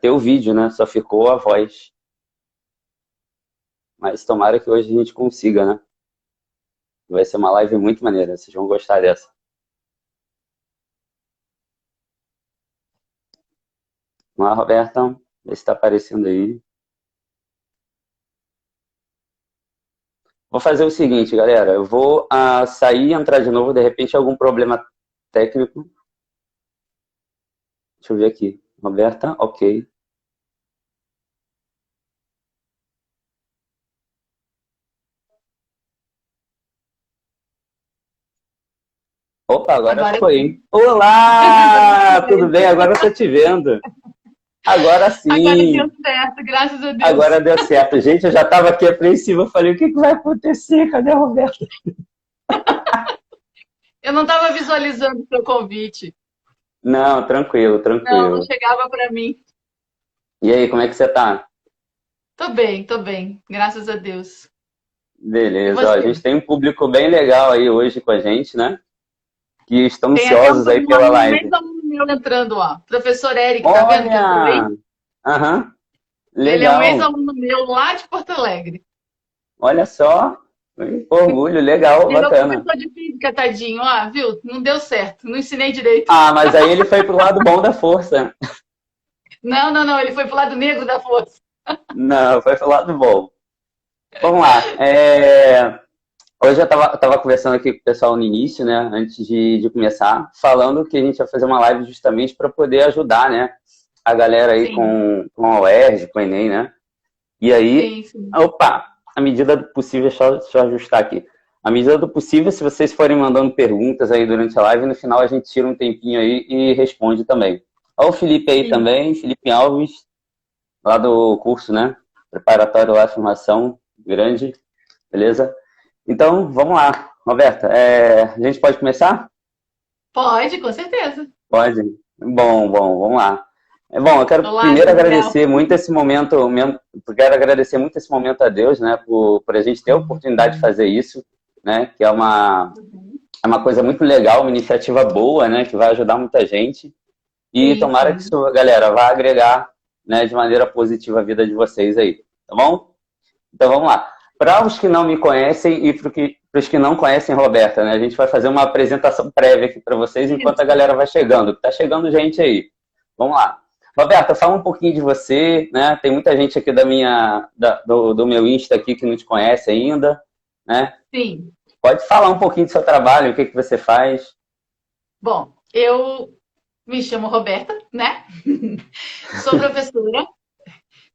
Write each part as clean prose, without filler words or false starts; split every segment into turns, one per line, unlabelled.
ter o vídeo, né? Só ficou a voz. Mas tomara que hoje a gente consiga, né? Vai ser uma live muito maneira, vocês vão gostar dessa. Vamos lá, Roberta, vê se está aparecendo aí. Vou fazer o seguinte, galera, eu vou sair e entrar de novo, de repente algum problema técnico. Deixa eu ver aqui. Roberta, ok. Opa, agora foi, hein? Olá! Tudo bem? Agora eu tô te vendo. Agora
Agora
sim!
deu certo, graças a Deus.
Agora deu certo. Gente, eu já estava aqui apreensivo. Eu falei, o que vai acontecer? Cadê a Roberta?
Eu não estava visualizando o seu convite.
Não, tranquilo,
Não
tranquilo.
chegava para mim.
E aí, como é que você tá?
Tô bem, graças a Deus. E
Beleza, ó, a
você?
gente tem um público bem legal aí hoje com a gente, né? Que estão
Tem até
ansiosos aí
um
pela
aluno,
live.
mesmo aluno meu entrando, ó. Professor Eric, tá vendo que entrou aí?
Olha! Aham,
Ele é um
legal.
ex-aluno meu lá de Porto Alegre.
Olha só. Orgulho, legal,
Ele é meu
bacana.
professor de física, tadinho, ó, viu? Não deu certo, não ensinei direito.
Ah, mas aí ele foi pro lado bom da força.
Não, ele foi pro lado negro da força.
Não, foi pro lado bom. Vamos lá. Hoje eu tava conversando aqui com o pessoal no início, né, antes de começar, falando que a gente ia fazer uma live justamente para poder ajudar, né, a galera aí
Sim,
com a UERJ, com o Enem, né? E aí,
sim.
opa, à medida do possível, deixa eu ajustar aqui. À medida do possível, se vocês forem mandando perguntas aí durante a live, no final a gente tira um tempinho aí e responde também. Olha o Felipe aí
Sim.
também, Felipe Alves, lá do curso, né? Preparatório lá, formação grande, beleza? Então, vamos lá. Roberta, a gente pode começar?
Pode, com certeza.
Pode? Bom, vamos lá. Bom, eu quero
Olá,
primeiro
Gabriel.
agradecer muito esse momento, quero agradecer muito esse momento a Deus, né, por a gente ter a oportunidade de fazer isso, né, que é uma coisa muito legal, uma iniciativa boa, né, que vai ajudar muita gente. E
Sim,
tomara que
sim.
isso, galera, vá agregar, né, de maneira positiva a vida de vocês aí, tá bom? Então vamos lá. Para os que não me conhecem e para os que não conhecem Roberta, né? A gente vai fazer uma apresentação prévia aqui para vocês enquanto a galera vai chegando. Está chegando gente aí. Vamos lá. Roberta, fala um pouquinho de você, né? Tem muita gente aqui do meu Insta aqui que não te conhece ainda, né?
Sim.
Pode falar um pouquinho do seu trabalho, o que que você faz?
Bom, eu me chamo Roberta, né? Sou professora.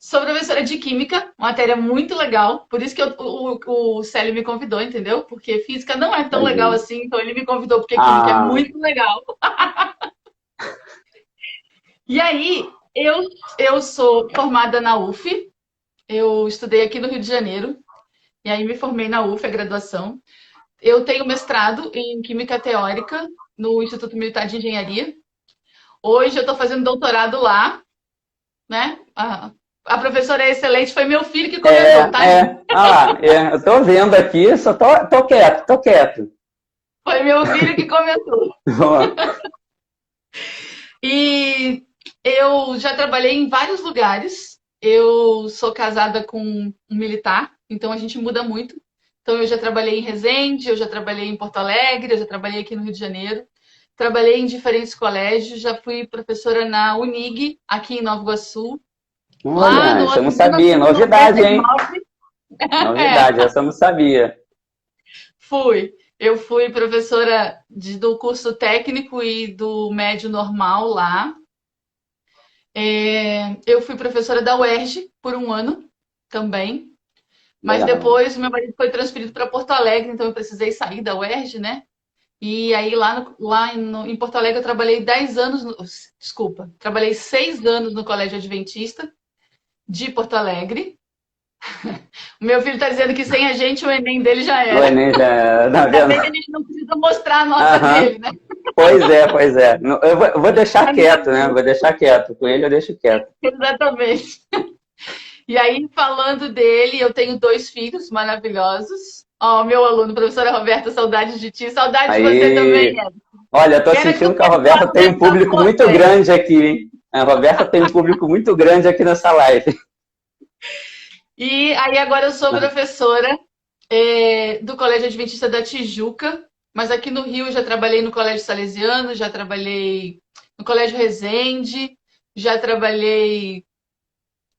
Sou professora de Química, matéria muito legal. Por isso que o Célio me convidou, entendeu? Porque física não é tão legal
Tadinho.
assim, então ele me convidou porque Química é
Ah,
muito legal. E aí, eu sou formada na UF, eu estudei aqui no Rio de Janeiro, e aí me formei na UF, a graduação. Eu tenho mestrado em Química Teórica no Instituto Militar de Engenharia. Hoje eu estou fazendo doutorado lá, né? A professora é excelente, foi meu filho que comentou, tá, gente?
eu tô vendo aqui, só tô quieto, tô quieto.
Foi meu filho que comentou. E eu já trabalhei em vários lugares. Eu sou casada com um militar, então a gente muda muito. Então eu já trabalhei em Resende, eu já trabalhei em Porto Alegre, eu já trabalhei aqui no Rio de Janeiro. Trabalhei em diferentes colégios, já fui professora na Unig, aqui em NovaIguaçu. Lá
Olha,
no
isso eu
ano
não
de mil
sabia,
novecentos e
novidade,
noventa e
hein?
nove,
Novidade, essa eu não sabia.
fui. Eu fui professora do curso técnico e do médio normal lá. Eu fui professora da UERJ por um ano também, mas
Legal.
depois o meu marido foi transferido para Porto Alegre, então eu precisei sair da UERJ, né? E aí em Porto Alegre eu trabalhei 10 anos, desculpa, trabalhei 6 anos no Colégio Adventista de Porto Alegre. O meu filho está dizendo que sem a gente o Enem dele já
O
era.
Enem já tá
Ainda
vendo?
bem que a gente não precisa mostrar a nota
Aham.
dele, né?
Pois é, pois é. Eu vou deixar
Ainda
quieto, né?
bem.
Vou deixar quieto. Com ele eu deixo quieto.
Exatamente. E aí, falando dele, eu tenho 2 filhos maravilhosos. Ó, meu aluno, professora Roberta, saudades de ti, saudades de você também,
Aí,
Ed.
olha, eu tô
Pena que
sentindo
não
que a
pode
Roberta tem um
conversar
público
com
muito
você.
grande aqui, hein? A Roberta tem um público muito grande aqui nessa live.
E aí agora eu sou professora do Colégio Adventista da Tijuca, mas aqui no Rio eu já trabalhei no Colégio Salesiano, já trabalhei no Colégio Resende, já trabalhei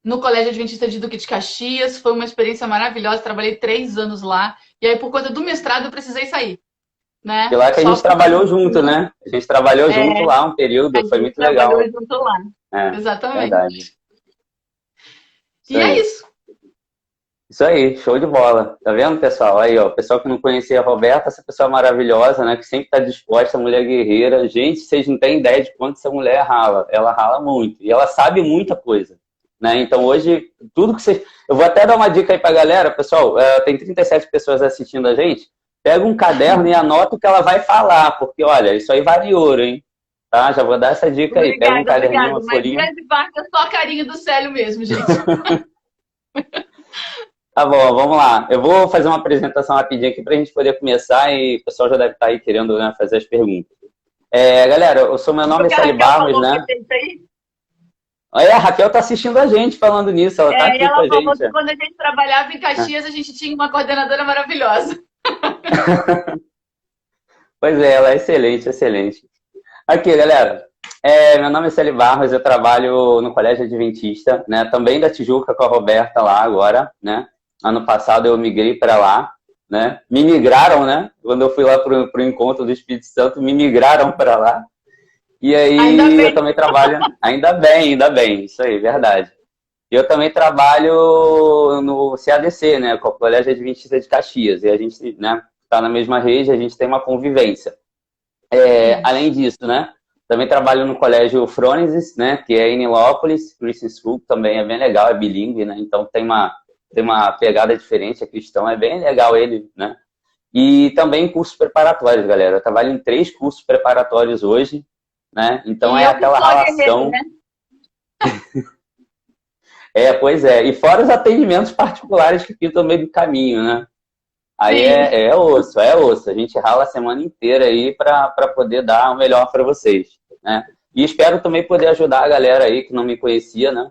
no Colégio Adventista de Duque de Caxias, foi uma experiência maravilhosa, trabalhei 3 anos lá, e aí por conta do mestrado eu precisei sair,
E
né?
lá que a
Só
gente
por causa
trabalhou
do
junto,
curso,
né? A gente trabalhou junto lá um
a
período, foi
gente
muito
trabalhou
legal.
junto lá.
É,
Exatamente.
verdade. Isso
E é
aí.
isso.
Isso aí, show de bola. Tá vendo, pessoal? Aí, ó, o pessoal que não conhecia a Roberta, essa pessoa maravilhosa, né? Que sempre tá disposta, mulher guerreira. Gente, vocês não têm ideia de quanto essa mulher rala. Ela rala muito. E ela sabe muita coisa, né? Então, hoje, tudo que vocês... Eu vou até dar uma dica aí pra galera, pessoal. Tem 37 pessoas assistindo a gente. Pega um caderno e anota o que ela vai falar, porque, olha, isso aí vale ouro, hein? Tá? Já vou dar essa dica aí. Pega um
Obrigada,
caderninho,
obrigada.
uma
Mas
folhinha.
grande parte é só a carinha do Célio mesmo, gente.
Tá bom, vamos lá. Eu vou fazer uma apresentação rapidinha aqui para a gente poder começar e o pessoal já deve estar aí querendo, né, fazer as perguntas. Galera, meu nome
O
é
que a
Célio
Raquel
Barros,
falou pra
né?
gente aí,
Olha, a Raquel tá assistindo a gente falando nisso, ela tá
e
aqui com
ela
a
falou
gente.
que quando a gente trabalhava em Caxias, a gente tinha uma coordenadora maravilhosa.
Pois é, ela é excelente, excelente. Aqui, galera, meu nome é Célio Barros, eu trabalho no Colégio Adventista, né? Também da Tijuca com a Roberta lá agora, né? Ano passado eu migrei para lá, né? Me migraram, né? Quando eu fui lá pro encontro do Espírito Santo, me migraram para lá. E
Ainda
aí eu
bem.
também trabalho, ainda bem, isso aí, verdade. Eu também trabalho no CADC, né? Com o Colégio Adventista de Caxias. E a gente, né? Tá na mesma rede, a gente tem uma convivência. Além
Isso.
disso, né? Também trabalho no Colégio Frônesis, né? Que é em Nilópolis, Christian School, também é bem legal, é bilíngue, né? Então tem uma pegada diferente, é cristão, é bem legal ele, né? E também cursos preparatórios, galera. Eu trabalho em 3 cursos preparatórios hoje, né? Então
E
é
eu que
aquela
sou a guerreira,
relação.
né?
Pois é. E fora os atendimentos particulares que ficam no meio do caminho, né? Aí
Sim.
é osso, é osso. A gente rala a semana inteira aí para poder dar o melhor para vocês, né? E espero também poder ajudar a galera aí que não me conhecia, né?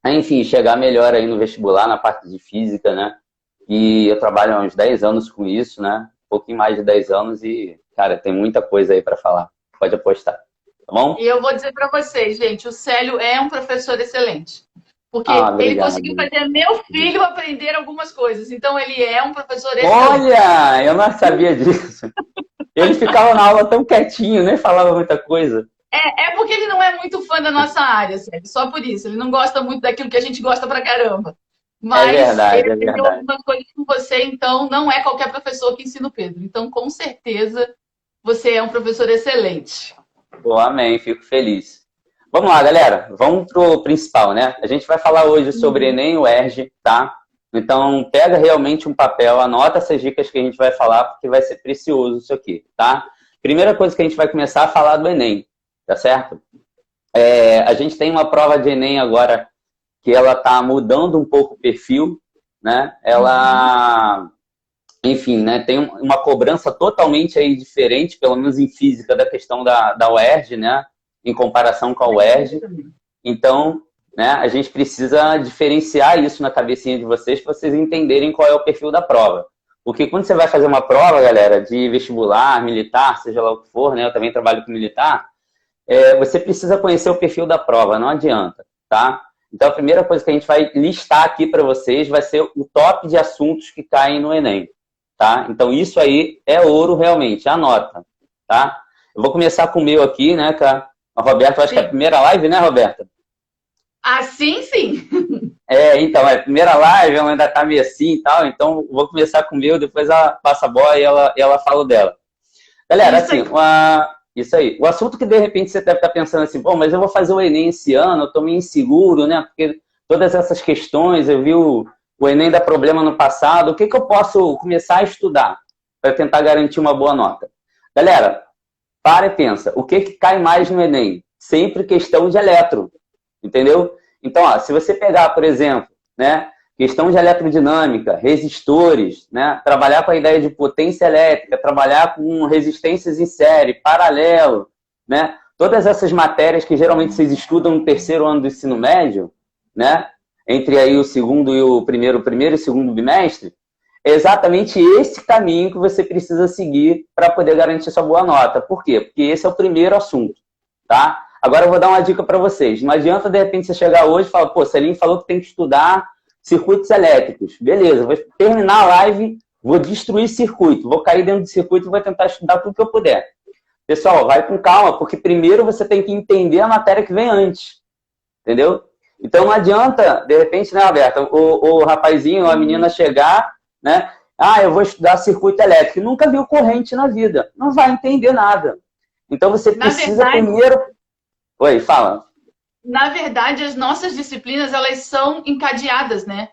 Enfim, chegar melhor aí no vestibular, na parte de física, né? E eu trabalho há uns 10 anos com isso, né? Um pouquinho mais de 10 anos e, cara, tem muita coisa aí para falar. Pode apostar, tá bom?
E eu vou dizer para vocês, gente, o Célio é um professor excelente.
Ah,
Porque ele
obrigado.
conseguiu fazer meu filho aprender algumas coisas. Então, ele é um professor excelente.
Olha, eu não sabia disso. Ele ficava na aula tão quietinho, nem falava muita coisa.
É porque ele não é muito fã da nossa área, Célio. Só por isso. Ele não gosta muito daquilo que a gente gosta pra caramba.
É
Mas ele
verdade, é
aprendeu
verdade.
algumas coisas com você, então não é qualquer professor que ensina o Pedro. Então, com certeza, você é um professor excelente.
Pô, amém, fico feliz. Vamos lá, galera. Vamos pro principal, né? A gente vai falar hoje sobre Enem e UERJ, tá? Então, pega realmente um papel, anota essas dicas que a gente vai falar, porque vai ser precioso isso aqui, tá? Primeira coisa que a gente vai começar a falar do Enem, tá certo? A gente tem uma prova de Enem agora que ela tá mudando um pouco o perfil, né? Ela, enfim, né? Tem uma cobrança totalmente aí diferente, pelo menos em física, da questão da UERJ, né? Em comparação com a UERJ. Então, né, a gente precisa diferenciar isso na cabecinha de vocês para vocês entenderem qual é o perfil da prova. Porque quando você vai fazer uma prova, galera, de vestibular, militar, seja lá o que for, né? Eu também trabalho com militar, você precisa conhecer o perfil da prova, não adianta, tá? Então, a primeira coisa que a gente vai listar aqui para vocês vai ser o top de assuntos que caem no Enem, tá? Então, isso aí é ouro realmente, anota, tá? Eu vou começar com o meu aqui, né, com a Roberta, acho que é a primeira live, né, Roberta?
Assim, sim.
Então, é a primeira live, ela ainda tá meio assim e tal, então vou começar com o meu, depois ela passa a bola e ela fala o dela. Galera,
Isso
assim,
aí.
isso aí. O assunto que de repente você deve estar pensando assim, bom, mas eu vou fazer o Enem esse ano, eu tô meio inseguro, né? Porque todas essas questões, eu vi o Enem dar problema no passado, o que eu posso começar a estudar para tentar garantir uma boa nota? Galera, para e pensa, o que cai mais no Enem? Sempre questão de eletro, entendeu? Então, se você pegar, por exemplo, né, questão de eletrodinâmica, resistores, né? Trabalhar com a ideia de potência elétrica, trabalhar com resistências em série, paralelo, né? Todas essas matérias que geralmente vocês estudam no terceiro ano do ensino médio, né? Entre aí o primeiro e segundo bimestre, é exatamente esse caminho que você precisa seguir para poder garantir sua boa nota. Por quê? Porque esse é o primeiro assunto, tá? Agora eu vou dar uma dica para vocês. Não adianta, de repente, você chegar hoje e falar, pô, Celine falou que tem que estudar circuitos elétricos. Beleza, vou terminar a live, vou destruir circuito, vou cair dentro do circuito e vou tentar estudar tudo que eu puder. Pessoal, vai com calma, porque primeiro você tem que entender a matéria que vem antes. Entendeu? Então não adianta, de repente, né, Roberta, o rapazinho, a menina chegar, né? Ah, eu vou estudar circuito elétrico. Nunca viu corrente na vida. Não vai entender nada. Então você precisa primeiro... Oi, fala.
Na verdade, as nossas disciplinas, elas são encadeadas, né?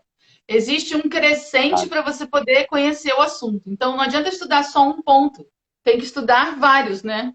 Existe um crescente para você poder conhecer o assunto. Então, não adianta estudar só um ponto. Tem que estudar vários, né?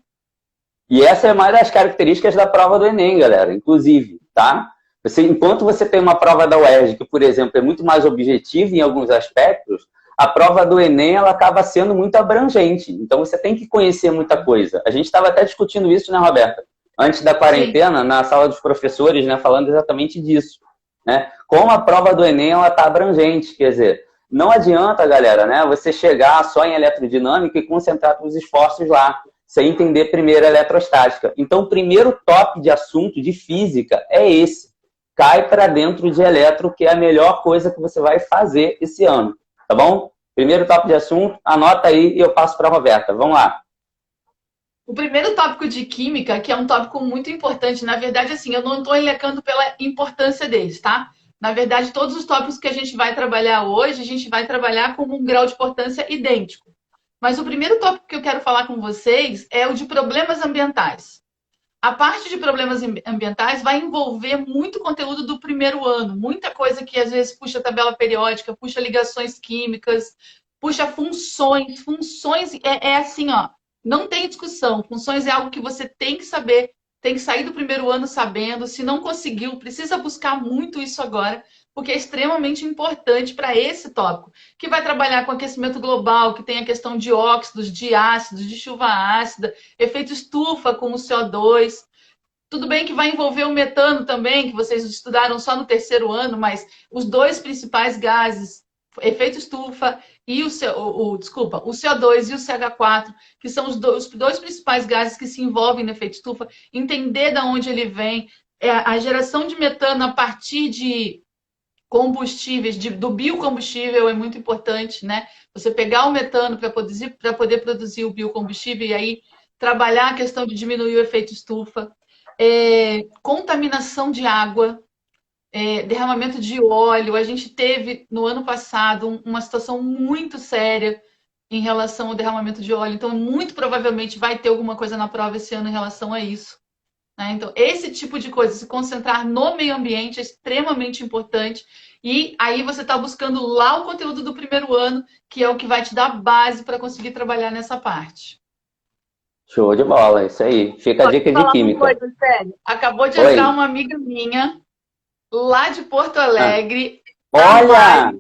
E essa é uma das características da prova do Enem, galera, inclusive, tá? Enquanto você tem uma prova da UERJ, que, por exemplo, é muito mais objetiva em alguns aspectos, a prova do Enem, ela acaba sendo muito abrangente. Então, você tem que conhecer muita coisa. A gente estava até discutindo isso, né, Roberta? Antes da quarentena, na sala dos professores, né, falando exatamente disso, né? Como a prova do Enem, ela está abrangente, quer dizer, não adianta, galera, né, você chegar só em eletrodinâmica e concentrar os esforços lá, sem entender primeiro a eletrostática. Então, o primeiro top de assunto de física é esse. Cai para dentro de eletro, que é a melhor coisa que você vai fazer esse ano, tá bom? Primeiro top de assunto, anota aí e eu passo para a Roberta. Vamos lá.
O primeiro tópico de química, que é um tópico muito importante, na verdade, assim, eu não estou elecando pela importância deles, tá? Na verdade, todos os tópicos que a gente vai trabalhar hoje, a gente vai trabalhar com um grau de importância idêntico. Mas o primeiro tópico que eu quero falar com vocês é o de problemas ambientais. A parte de problemas ambientais vai envolver muito conteúdo do primeiro ano, muita coisa que às vezes puxa tabela periódica, puxa ligações químicas, puxa funções. Funções é assim, ó. Não tem discussão. Funções é algo que você tem que saber, tem que sair do primeiro ano sabendo. Se não conseguiu, precisa buscar muito isso agora, porque é extremamente importante para esse tópico, que vai trabalhar com aquecimento global, que tem a questão de óxidos, de ácidos, de chuva ácida, efeito estufa com o CO2. Tudo bem que vai envolver o metano também, que vocês estudaram só no terceiro ano, mas os dois principais gases, efeito estufa e o CO2 e o CH4, que são os dois principais gases que se envolvem no efeito estufa, entender de onde ele vem, a geração de metano a partir de combustíveis, do biocombustível é muito importante, né? Você pegar o metano para poder produzir o biocombustível e aí trabalhar a questão de diminuir o efeito estufa, contaminação de água, derramamento de óleo. A gente teve, no ano passado, uma situação muito séria em relação ao derramamento de óleo. Então, muito provavelmente vai ter alguma coisa na prova esse ano em relação a isso. Né? Então, esse tipo de coisa, se concentrar no meio ambiente é extremamente importante. E aí você está buscando lá o conteúdo do primeiro ano, que é o que vai te dar base para conseguir trabalhar nessa parte.
Show de bola, isso aí. Fica a dica de química.
Coisa, sério. Acabou de entrar uma amiga minha lá de Porto Alegre.
Olha!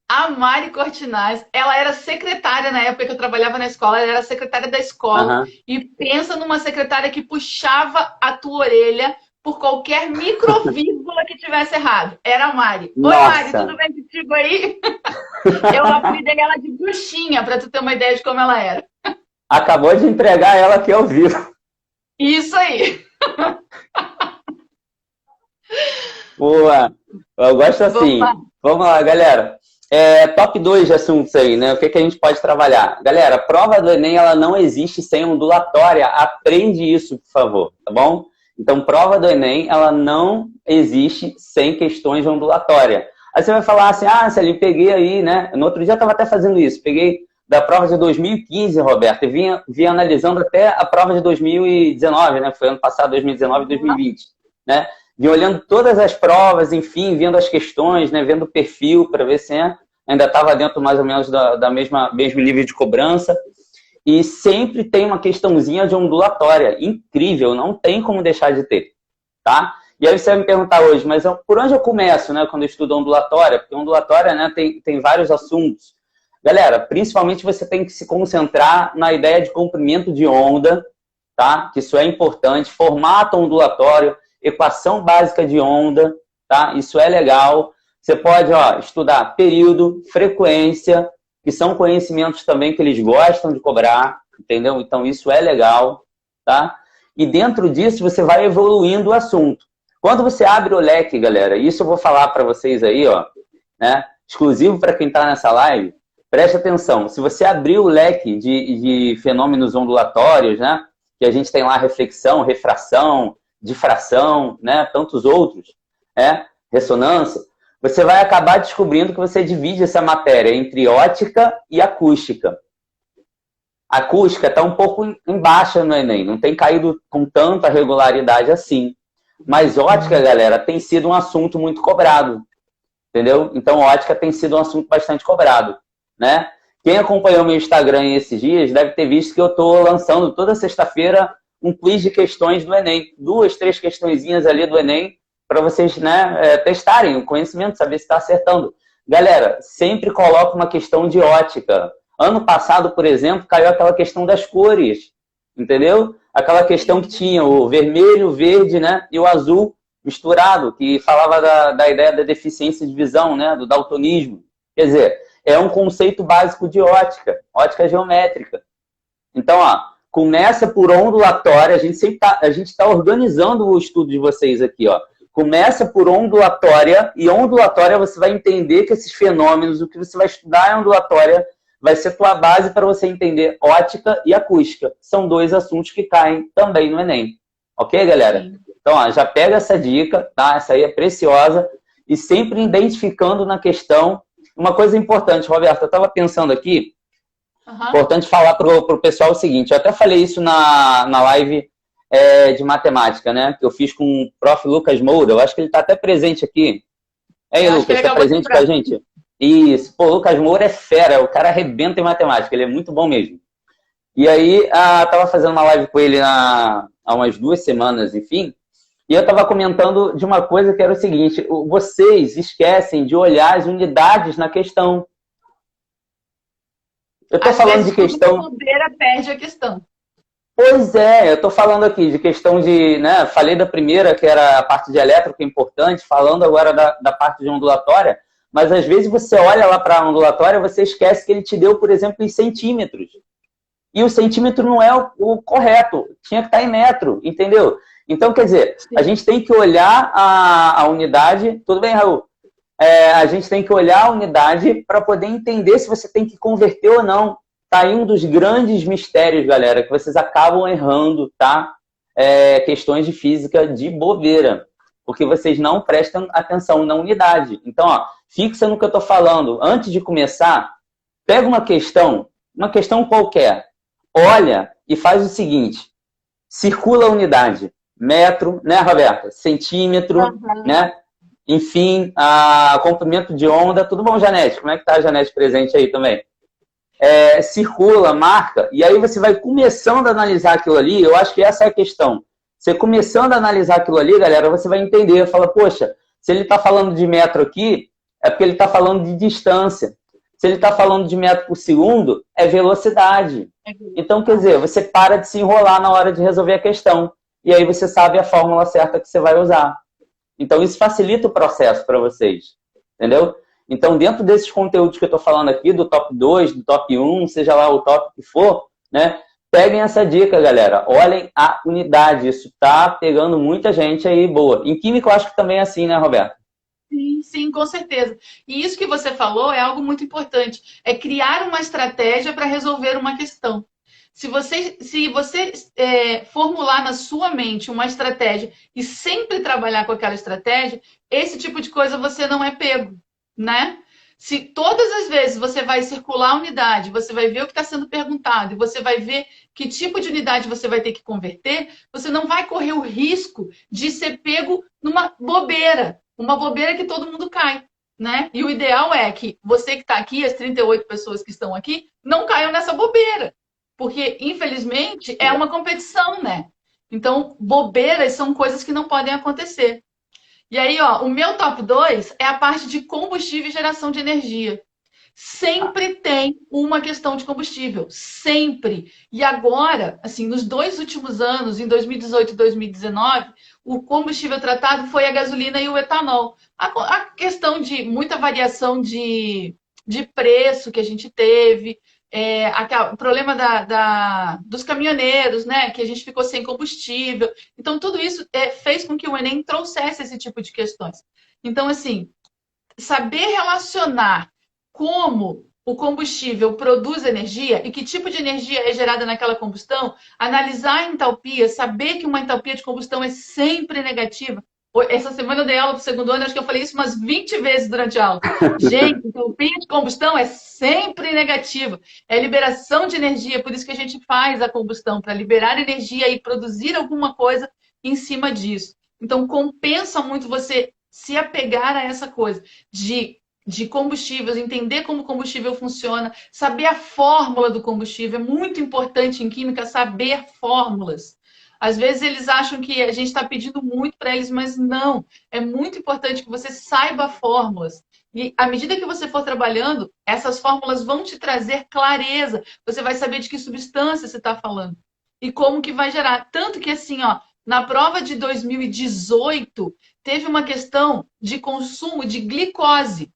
A Mari Cortinaz. Ela era secretária na época que eu trabalhava na escola. Ela era secretária da escola. E pensa numa secretária que puxava a tua orelha por qualquer microvírgula que tivesse errado. Era a Mari.
Nossa.
Oi, Mari, tudo bem contigo aí? Eu apelidei ela de bruxinha, para tu ter uma ideia de como ela era.
Acabou de entregar ela aqui ao vivo.
Isso aí.
Boa. Eu gosto assim. Vamos lá, galera. Top 2 de assuntos aí, né? O que a gente pode trabalhar? Galera, a prova do Enem, ela não existe sem ondulatória. Aprende isso, por favor, tá bom? Então, prova do Enem, ela não existe sem questões de ondulatória. Aí você vai falar assim, Celine, peguei aí, né? No outro dia eu estava até fazendo isso. Peguei da prova de 2015, Roberto, e vinha analisando até a prova de 2019, né? Foi ano passado, 2019 e 2020, né? Vim olhando todas as provas, enfim, vendo as questões, né? Vendo o perfil para ver se ainda estava dentro mais ou menos da mesmo nível de cobrança. E sempre tem uma questãozinha de ondulatória. Incrível, não tem como deixar de ter, tá? E aí você vai me perguntar hoje, mas por onde eu começo, né, quando eu estudo ondulatória? Porque ondulatória, né, tem vários assuntos. Galera, principalmente você tem que se concentrar na ideia de comprimento de onda, tá? Que isso é importante. Formato ondulatório, equação básica de onda, tá? Isso é legal. Você pode, ó, estudar período, frequência, que são conhecimentos também que eles gostam de cobrar, entendeu? Então isso é legal, tá? E dentro disso você vai evoluindo o assunto. Quando você abre o leque, galera, isso eu vou falar para vocês aí, ó, né? Exclusivo para quem está nessa live, preste atenção. Se você abrir o leque de fenômenos ondulatórios, né? Que a gente tem lá reflexão, refração, difração, né? Tantos outros, né? Ressonância, você vai acabar descobrindo que você divide essa matéria entre ótica e acústica. A acústica está um pouco em baixa no Enem, não tem caído com tanta regularidade assim. Mas ótica, galera, tem sido um assunto muito cobrado, entendeu? Então, ótica tem sido um assunto bastante cobrado, né? Quem acompanhou meu Instagram esses dias deve ter visto que eu estou lançando toda sexta-feira um quiz de questões do Enem. 2, 3 questõezinhas ali do Enem para vocês, né, testarem o conhecimento, saber se está acertando. Galera, sempre coloca uma questão de ótica. Ano passado, por exemplo, caiu aquela questão das cores, entendeu? Aquela questão que tinha o vermelho, o verde, né, e o azul misturado, que falava da ideia da deficiência de visão, né, do daltonismo. Quer dizer, é um conceito básico de ótica, ótica geométrica. Então, ó, começa por ondulatória, a gente está organizando o estudo de vocês aqui, ó. Começa por ondulatória, e ondulatória você vai entender que esses fenômenos, o que você vai estudar é ondulatória, vai ser tua base para você entender ótica e acústica. São 2 assuntos que caem também no Enem. Ok, galera? Sim. Então, ó, já pega essa dica, tá? Essa aí é preciosa. E sempre identificando na questão. Uma coisa importante, Roberto, eu estava pensando aqui, importante falar para o pessoal o seguinte, eu até falei isso na live de matemática, né? Que eu fiz com o prof. Lucas Moura, eu acho que ele está até presente aqui. Aí, Lucas, está presente com a gente? Isso, pô, o Lucas Moura é fera, o cara arrebenta em matemática, ele é muito bom mesmo. E aí, tava fazendo uma live com ele há umas 2 semanas, enfim, e eu estava comentando de uma coisa que era o seguinte, vocês esquecem de olhar as unidades na questão. Eu estou falando de questão...
A bobeira perde a questão.
Pois é, eu estou falando aqui de questão de... né, falei da primeira, que era a parte de elétrico, que é importante, falando agora da parte de ondulatória, mas às vezes você olha lá para a ondulatória, você esquece que ele te deu, por exemplo, em centímetros. E o centímetro não é o correto, tinha que estar em metro, entendeu? Então, quer dizer, a gente tem que olhar a unidade... Tudo bem, Raul? A gente tem que olhar a unidade para poder entender se você tem que converter ou não. Tá aí um dos grandes mistérios, galera, que vocês acabam errando, tá? Questões de física de bobeira. Porque vocês não prestam atenção na unidade. Então, ó, fixa no que eu estou falando. Antes de começar, pega uma questão qualquer, olha e faz o seguinte, circula a unidade, metro, né, Roberta? Centímetro, né? Enfim, comprimento de onda. Tudo bom, Janete? Como é que tá a Janete presente aí também? Circula, marca, e aí você vai começando a analisar aquilo ali. Eu acho que essa é a questão. Você começando a analisar aquilo ali, galera, você vai entender, fala, poxa, se ele está falando de metro aqui, é porque ele está falando de distância. Se ele está falando de metro por segundo, é velocidade. Então, quer dizer, você para de se enrolar na hora de resolver a questão. E aí você sabe a fórmula certa que você vai usar. Então, isso facilita o processo para vocês. Entendeu? Então, dentro desses conteúdos que eu estou falando aqui, do top 2, do top 1, seja lá o top que for, né? Peguem essa dica, galera. Olhem a unidade. Isso tá pegando muita gente aí boa. Em química, eu acho que também é assim, né, Roberto?
Sim, sim, com certeza. E isso que você falou é algo muito importante. É criar uma estratégia para resolver uma questão. Se você formular na sua mente uma estratégia e sempre trabalhar com aquela estratégia, esse tipo de coisa você não é pego, né? Se todas as vezes você vai circular a unidade, você vai ver o que está sendo perguntado e você vai ver que tipo de unidade você vai ter que converter, você não vai correr o risco de ser pego numa bobeira, uma bobeira que todo mundo cai, né? E o ideal é que você que está aqui, as 38 pessoas que estão aqui, não caiam nessa bobeira, porque, infelizmente, é uma competição, né? Então, bobeiras são coisas que não podem acontecer. E aí, ó, o meu top 2 é a parte de combustível e geração de energia. Sempre tem uma questão de combustível, sempre. E agora, assim, nos 2 últimos anos, em 2018 e 2019, o combustível tratado foi a gasolina e o etanol. A questão de muita variação de preço que a gente teve, o problema dos caminhoneiros, né? Que a gente ficou sem combustível. Então, tudo isso fez com que o Enem trouxesse esse tipo de questões. Então, assim, saber relacionar como o combustível produz energia e que tipo de energia é gerada naquela combustão, analisar a entalpia, saber que uma entalpia de combustão é sempre negativa. Essa semana eu dei aula para o segundo ano, acho que eu falei isso umas 20 vezes durante a aula. Gente, entalpia de combustão é sempre negativa. É liberação de energia, por isso que a gente faz a combustão, para liberar energia e produzir alguma coisa em cima disso. Então, compensa muito você se apegar a essa coisa de combustíveis, entender como o combustível funciona, saber a fórmula do combustível. É muito importante em química saber fórmulas. Às vezes eles acham que a gente está pedindo muito para eles, mas não. É muito importante que você saiba fórmulas. E à medida que você for trabalhando, essas fórmulas vão te trazer clareza. Você vai saber de que substância você está falando e como que vai gerar. Tanto que assim, ó, na prova de 2018, teve uma questão de consumo de glicose.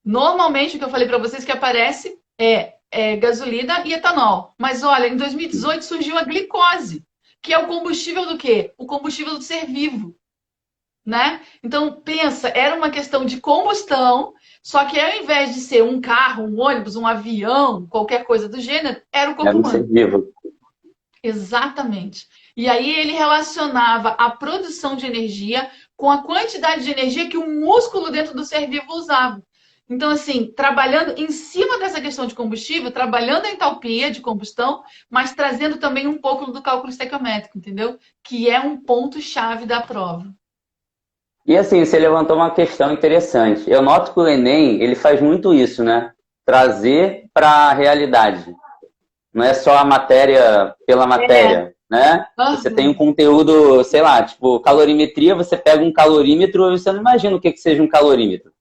Normalmente, o que eu falei para vocês que aparece é gasolina e etanol. Mas olha, em 2018 surgiu a glicose, que é o combustível do quê? O combustível do ser vivo, né? Então, pensa, era uma questão de combustão, só que ao invés de ser um carro, um ônibus, um avião, qualquer coisa do gênero, era o corpo
Era um ser
humano.
vivo.
Exatamente. E aí ele relacionava a produção de energia com a quantidade de energia que o músculo dentro do ser vivo usava. Então, assim, trabalhando em cima dessa questão de combustível, trabalhando a entalpia de combustão, mas trazendo também um pouco do cálculo estequiométrico, entendeu? Que é um ponto-chave da prova.
E assim, você levantou uma questão interessante. Eu noto que o Enem, ele faz muito isso, né? Trazer para a realidade. Não é só a matéria pela matéria, né? Você tem um conteúdo, sei lá, tipo, calorimetria, você pega um calorímetro e você não imagina o que seja um calorímetro.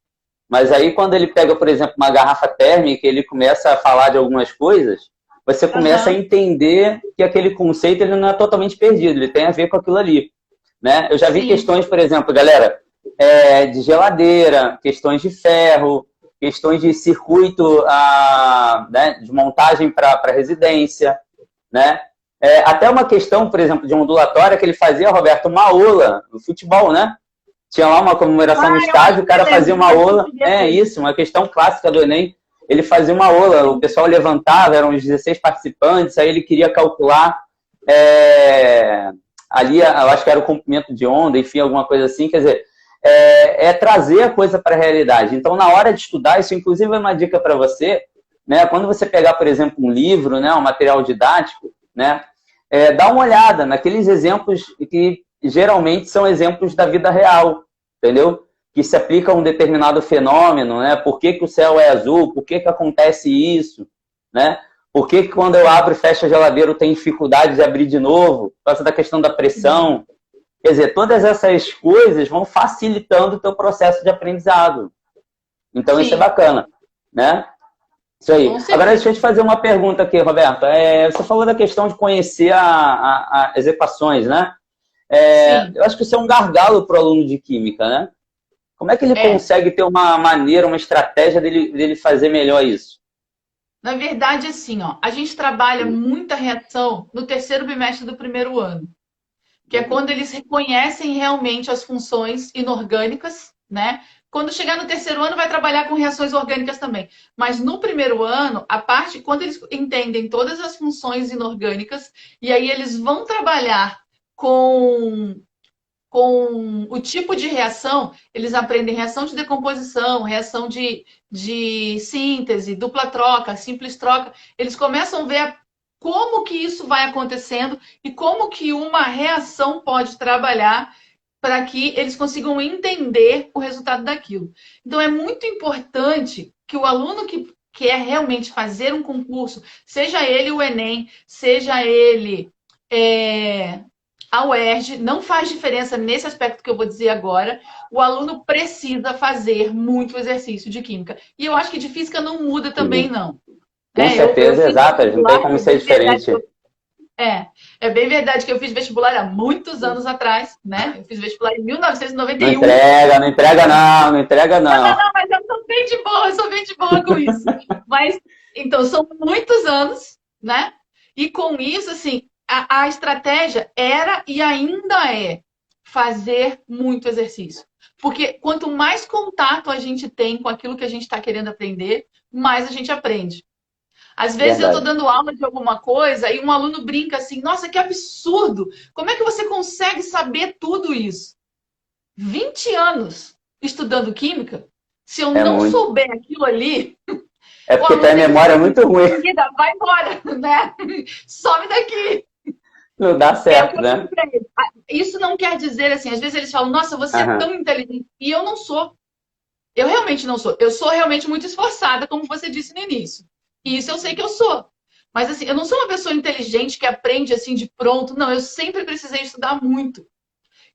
Mas aí, quando ele pega, por exemplo, uma garrafa térmica e ele começa a falar de algumas coisas, você começa a entender que aquele conceito ele não é totalmente perdido, ele tem a ver com aquilo ali. Né? Eu já vi questões, por exemplo, galera, de geladeira, questões de ferro, questões de circuito né, de montagem para residência, né? Até uma questão, por exemplo, de ondulatória que ele fazia, Roberto, uma ola no futebol, né? Tinha lá uma comemoração no estádio, o cara fazia uma ola. Isso, uma questão clássica do Enem. Ele fazia uma ola, o pessoal levantava, eram os 16 participantes, aí ele queria calcular ali, eu acho que era o comprimento de onda, enfim, alguma coisa assim. Quer dizer, trazer a coisa para a realidade. Então, na hora de estudar, isso inclusive é uma dica para você, né? Quando você pegar, por exemplo, um livro, né, um material didático, né, dá uma olhada naqueles exemplos que geralmente são exemplos da vida real, entendeu? Que se aplica a um determinado fenômeno, né? Por que o céu é azul? Por que acontece isso? Né? Por que quando eu abro e fecho a geladeira eu tenho dificuldade de abrir de novo? Por causa da questão da pressão. Quer dizer, todas essas coisas vão facilitando o teu processo de aprendizado. Então, isso é bacana, né? Isso aí. Agora, deixa eu te fazer uma pergunta aqui, Roberto. Você falou da questão de conhecer as equações, né? Eu acho que isso é um gargalo para o aluno de química, né? Como é que ele consegue ter uma maneira, uma estratégia dele fazer melhor isso?
Na verdade, assim, ó, a gente trabalha muita reação no terceiro bimestre do primeiro ano, que é quando eles reconhecem realmente as funções inorgânicas, né? Quando chegar no terceiro ano, vai trabalhar com reações orgânicas também. Mas no primeiro ano, quando eles entendem todas as funções inorgânicas, e aí eles vão trabalhar com o tipo de reação, eles aprendem reação de decomposição, reação de síntese, dupla troca, simples troca. Eles começam a ver como que isso vai acontecendo e como que uma reação pode trabalhar para que eles consigam entender o resultado daquilo. Então, é muito importante que o aluno que quer realmente fazer um concurso, seja ele o Enem, seja ele a UERJ não faz diferença nesse aspecto que eu vou dizer agora. O aluno precisa fazer muito exercício de química. E eu acho que de física não muda também, não.
Com certeza, exato. Não tem como ser diferente.
É bem verdade que eu fiz vestibular há muitos anos atrás, né? Eu fiz vestibular em 1991.
Não entrega não.
Não, mas eu sou bem de boa com isso. Mas, então, são muitos anos, né? E com isso, assim, a estratégia era e ainda é fazer muito exercício. Porque quanto mais contato a gente tem com aquilo que a gente está querendo aprender, mais a gente aprende. Às vezes eu estou dando aula de alguma coisa e um aluno brinca assim, nossa, que absurdo! Como é que você consegue saber tudo isso? 20 anos estudando química, se eu não souber aquilo ali...
É porque tem memória muito ruim.
Vai embora, né? Some daqui.
Não dá certo, né?
Isso não quer dizer assim, às vezes eles falam, nossa, você é tão inteligente. E eu não sou. Eu realmente não sou. Eu sou realmente muito esforçada, como você disse no início. E isso eu sei que eu sou. Mas assim, eu não sou uma pessoa inteligente que aprende assim de pronto. Não, eu sempre precisei estudar muito.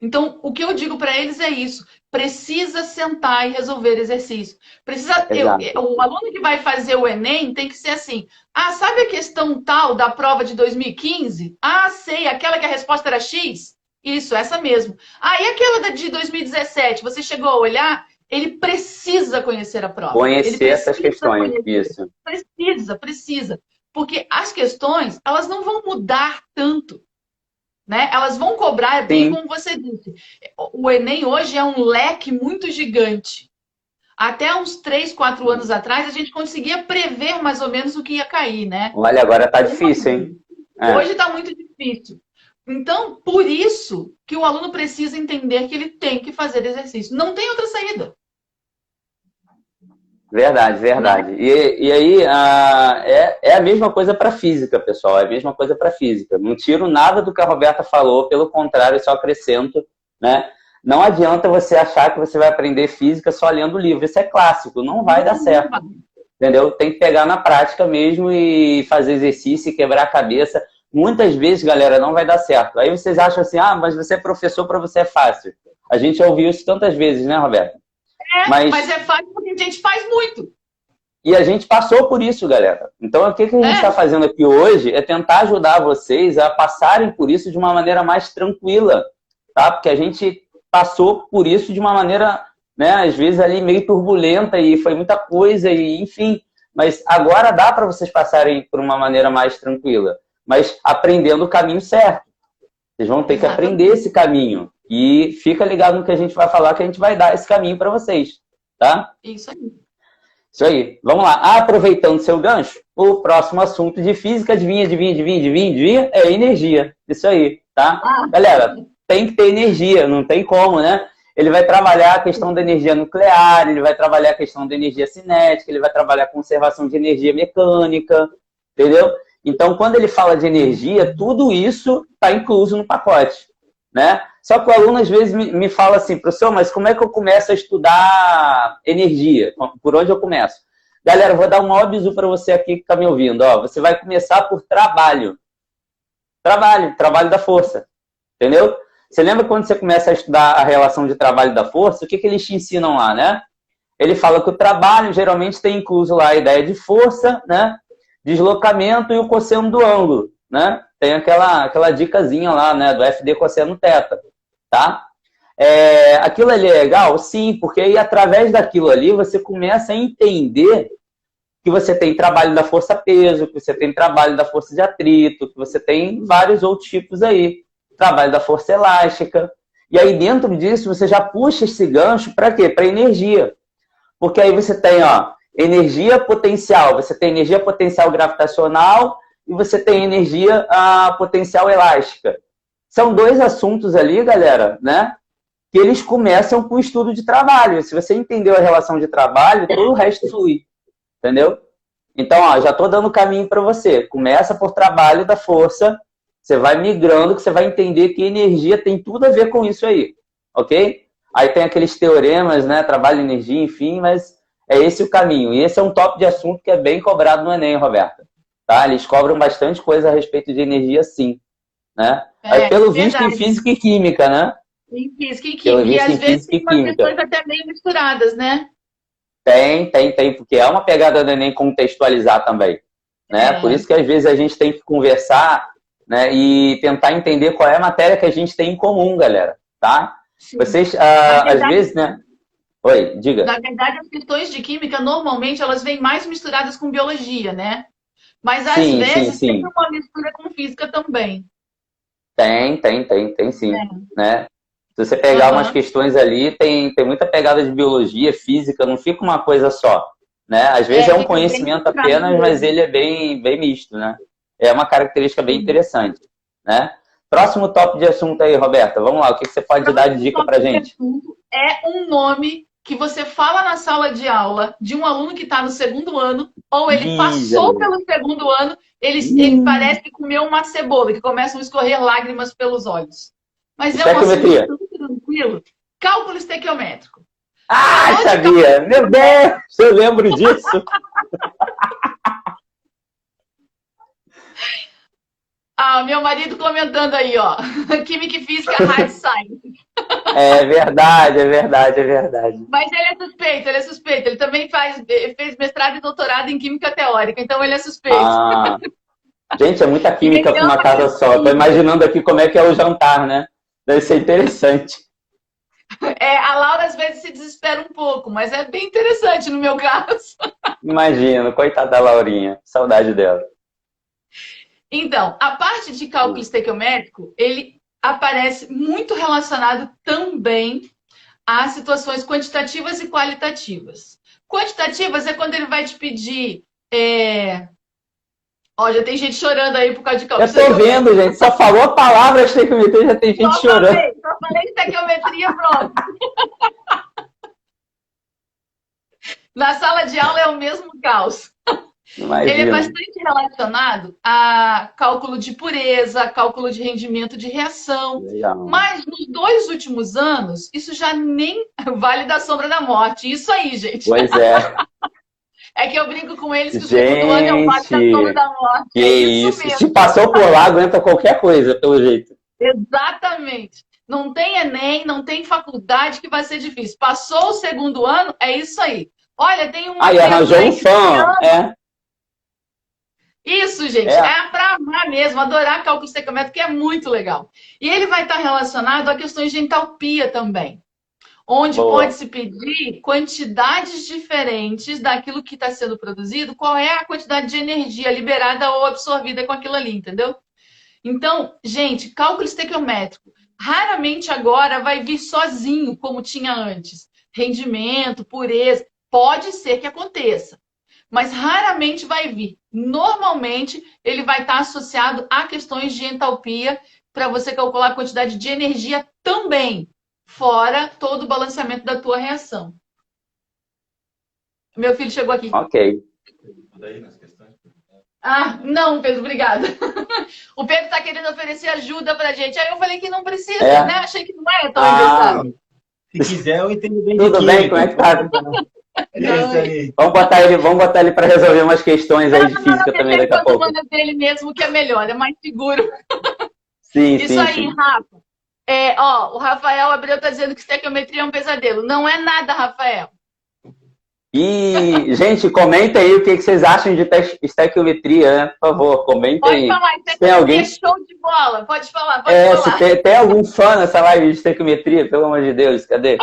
Então, o que eu digo para eles é isso. Precisa sentar e resolver exercício. O aluno que vai fazer o Enem tem que ser assim. Ah, sabe a questão tal da prova de 2015? Ah, sei, aquela que a resposta era X? Isso, essa mesmo. Ah, e aquela de 2017? Você chegou a olhar? Ele precisa conhecer a prova.
Conhecer essas questões, isso.
Precisa. Porque as questões, elas não vão mudar tanto. Né? Elas vão cobrar, bem como você disse. O Enem hoje é um leque muito gigante. Até uns 3, 4 anos atrás, a gente conseguia prever mais ou menos o que ia cair, né?
Olha, agora tá difícil, hein?
Hoje está muito difícil. Então, por isso que o aluno precisa entender que ele tem que fazer exercício. Não tem outra saída.
Verdade. E aí, é a mesma coisa para física, pessoal. É a mesma coisa para física. Não tiro nada do que a Roberta falou, pelo contrário, só acrescento, né? Não adianta você achar que você vai aprender física só lendo o livro. Isso é clássico, não vai dar certo. Entendeu? Tem que pegar na prática mesmo e fazer exercício e quebrar a cabeça. Muitas vezes, galera, não vai dar certo. Aí vocês acham assim, mas você é professor, para você é fácil. A gente já ouviu isso tantas vezes, né, Roberta?
Mas é fácil porque a gente faz muito.
E a gente passou por isso, galera. Então, o que a gente está fazendo aqui hoje é tentar ajudar vocês a passarem por isso de uma maneira mais tranquila, tá? Porque a gente passou por isso de uma maneira, né, às vezes ali meio turbulenta e foi muita coisa, e enfim. Mas agora dá para vocês passarem por uma maneira mais tranquila, mas aprendendo o caminho certo. Vocês vão ter que aprender esse caminho. E fica ligado no que a gente vai falar, que a gente vai dar esse caminho para vocês, tá?
Isso
aí. Vamos lá. Aproveitando seu gancho, o próximo assunto de física, adivinha, é energia. Isso aí, tá? Galera, tem que ter energia, não tem como, né? Ele vai trabalhar a questão da energia nuclear, ele vai trabalhar a questão da energia cinética, ele vai trabalhar a conservação de energia mecânica, entendeu? Então, quando ele fala de energia, tudo isso está incluso no pacote, né? Só que o aluno, às vezes, me fala assim, professor, mas como é que eu começo a estudar energia? Por onde eu começo? Galera, eu vou dar um maior bizu para você aqui que está me ouvindo. Ó, você vai começar por trabalho. Trabalho da força. Entendeu? Você lembra quando você começa a estudar a relação de trabalho da força? O que eles te ensinam lá, né? Ele fala que o trabalho geralmente tem incluso lá a ideia de força, né? Deslocamento e o cosseno do ângulo, né? Tem aquela dicasinha lá, né? Do FD cosseno θ, tá? Aquilo ali é legal? Sim, porque aí através daquilo ali você começa a entender que você tem trabalho da força-peso, que você tem trabalho da força de atrito, que você tem vários outros tipos aí. Trabalho da força elástica. E aí dentro disso você já puxa esse gancho para quê? Para energia. Porque aí você tem, ó, energia potencial, você tem energia potencial gravitacional e você tem energia potencial elástica. São dois assuntos ali, galera, né? Que eles começam com o estudo de trabalho. Se você entendeu a relação de trabalho, todo o resto flui. Entendeu? Então, ó, já estou dando o caminho para você. Começa por trabalho da força, você vai migrando, que você vai entender que energia tem tudo a ver com isso aí. Ok? Aí tem aqueles teoremas, né? Trabalho, energia, enfim, mas é esse o caminho. E esse é um top de assunto que é bem cobrado no Enem, Roberta. Tá? Eles cobram bastante coisa a respeito de energia, sim. né? Aí, pelo visto, em
verdade.
física e química, né?
Em física e
Pelo
química. E
visto,
às
em
vezes
física
tem
e
umas
química.
questões até meio misturadas, né?
Tem, porque é uma pegada do Enem contextualizar também, né? Por
É,
isso que às vezes a gente tem que conversar, né, e tentar entender qual é a matéria que a gente tem em comum, galera, tá?
sim.
Vocês,
Na
às
verdade,
vezes, né? Oi, diga.
na verdade, as questões de química, normalmente, elas vêm mais misturadas com biologia, né? Mas às
Sim, sim,
vezes tem
sim.
uma mistura com física também.
Tem sim,
É.
né? Se você pegar umas
Aham.
questões ali, tem muita pegada de biologia, física, não fica uma coisa só, né? Às vezes
É,
é um
fica bem
conhecimento
misturado
apenas, mas
mesmo.
ele é bem misto, né? É uma característica bem
Sim.
interessante, né? Próximo tópico de assunto aí, Roberta. Vamos lá, o que você pode dar de
Próximo
dica pra
tópico de
gente?
assunto é um nome que você fala na sala de aula de um aluno que está no segundo ano, ou ele
Ih,
passou
Jesus.
pelo segundo ano, ele
Ih,
parece que comeu uma cebola, que começam a escorrer lágrimas pelos olhos. Mas é um assunto
estequiometria.
tão tranquilo. Cálculo estequiométrico.
Ah,
Falou de cálculo
sabia! Meu
estequiométrico.
Deus, eu lembro disso.
Ah, meu marido comentando aí, ó. Química e física, hard science.
É verdade, é verdade, é verdade.
Mas ele é suspeito, ele é suspeito. Ele também fez mestrado e doutorado em química teórica, então ele é suspeito.
Ah, gente, é muita
E
química
ele
para uma
ama
casa só. Tô
química.
imaginando aqui como é que é o jantar, né? Deve ser interessante.
É, a Laura às vezes se desespera um pouco, mas é bem interessante no meu caso.
Imagino, coitada da Laurinha. Saudade dela.
Então, a parte de cálculo estequiométrico, ele aparece muito relacionado também a situações quantitativas e qualitativas. Quantitativas é quando ele vai te pedir. Ó, já tem gente chorando aí por causa de cálculo
Eu tô
estequiométrico.
vendo, gente. Só falou a palavra estequiometria, já tem gente chorando.
Só falei estequiometria, pronto. Na sala de aula é o mesmo caos. Ele é
Imagino.
bastante relacionado a cálculo de pureza, cálculo de rendimento de reação.
Legal.
Mas nos 2 últimos anos, isso já nem vale da sombra da morte. Isso aí, gente.
Pois é.
É que eu brinco com eles que o segundo ano é o vale da sombra
Gente,
da morte.
que
É isso
isso. Se
mesmo.
passou por lá, aguenta qualquer coisa, pelo jeito.
Exatamente. Não tem Enem, não tem faculdade que vai ser difícil. Passou o segundo ano, é isso aí. Olha, tem uma
Aí
criatura
arranjou um
aí que se
fã.
ama. Isso, gente,
É.
é para amar mesmo, adorar cálculo estequiométrico, que é muito legal. E ele vai estar relacionado a questões de entalpia também, onde
Boa.
pode-se pedir quantidades diferentes daquilo que está sendo produzido, qual é a quantidade de energia liberada ou absorvida com aquilo ali, entendeu? Então, gente, cálculo estequiométrico raramente agora vai vir sozinho, como tinha antes. Rendimento, pureza, pode ser que aconteça, mas raramente vai vir. Normalmente, ele vai estar associado a questões de entalpia para você calcular a quantidade de energia também, fora todo o balanceamento da tua reação. Meu filho chegou aqui.
Ok.
Ah, não, Pedro, obrigada. O Pedro está querendo oferecer ajuda pra gente. Aí eu falei que não precisa, né?
É.
Achei que não era tão
Ah,
necessário.
Se quiser, eu entendo bem de
tudo bem? Como
química.
é que tá?
É isso aí.
Vamos botar ele para resolver umas questões aí de
Não,
física
deixa
também
ele
daqui a
com a
pouco.
demanda dele mesmo, que é melhor, é mais seguro.
Sim,
Isso
sim,
aí,
sim.
Rafa. O Rafael Abreu está dizendo que estequiometria é um pesadelo. Não é nada, Rafael.
E, gente, comenta aí o que vocês acham de estequiometria, né? Por favor, comentem
Pode
aí.
falar,
Se tem alguém,
é show de bola. Pode falar, pode
se
falar.
tem algum fã nessa live de estequiometria, pelo amor de Deus, cadê?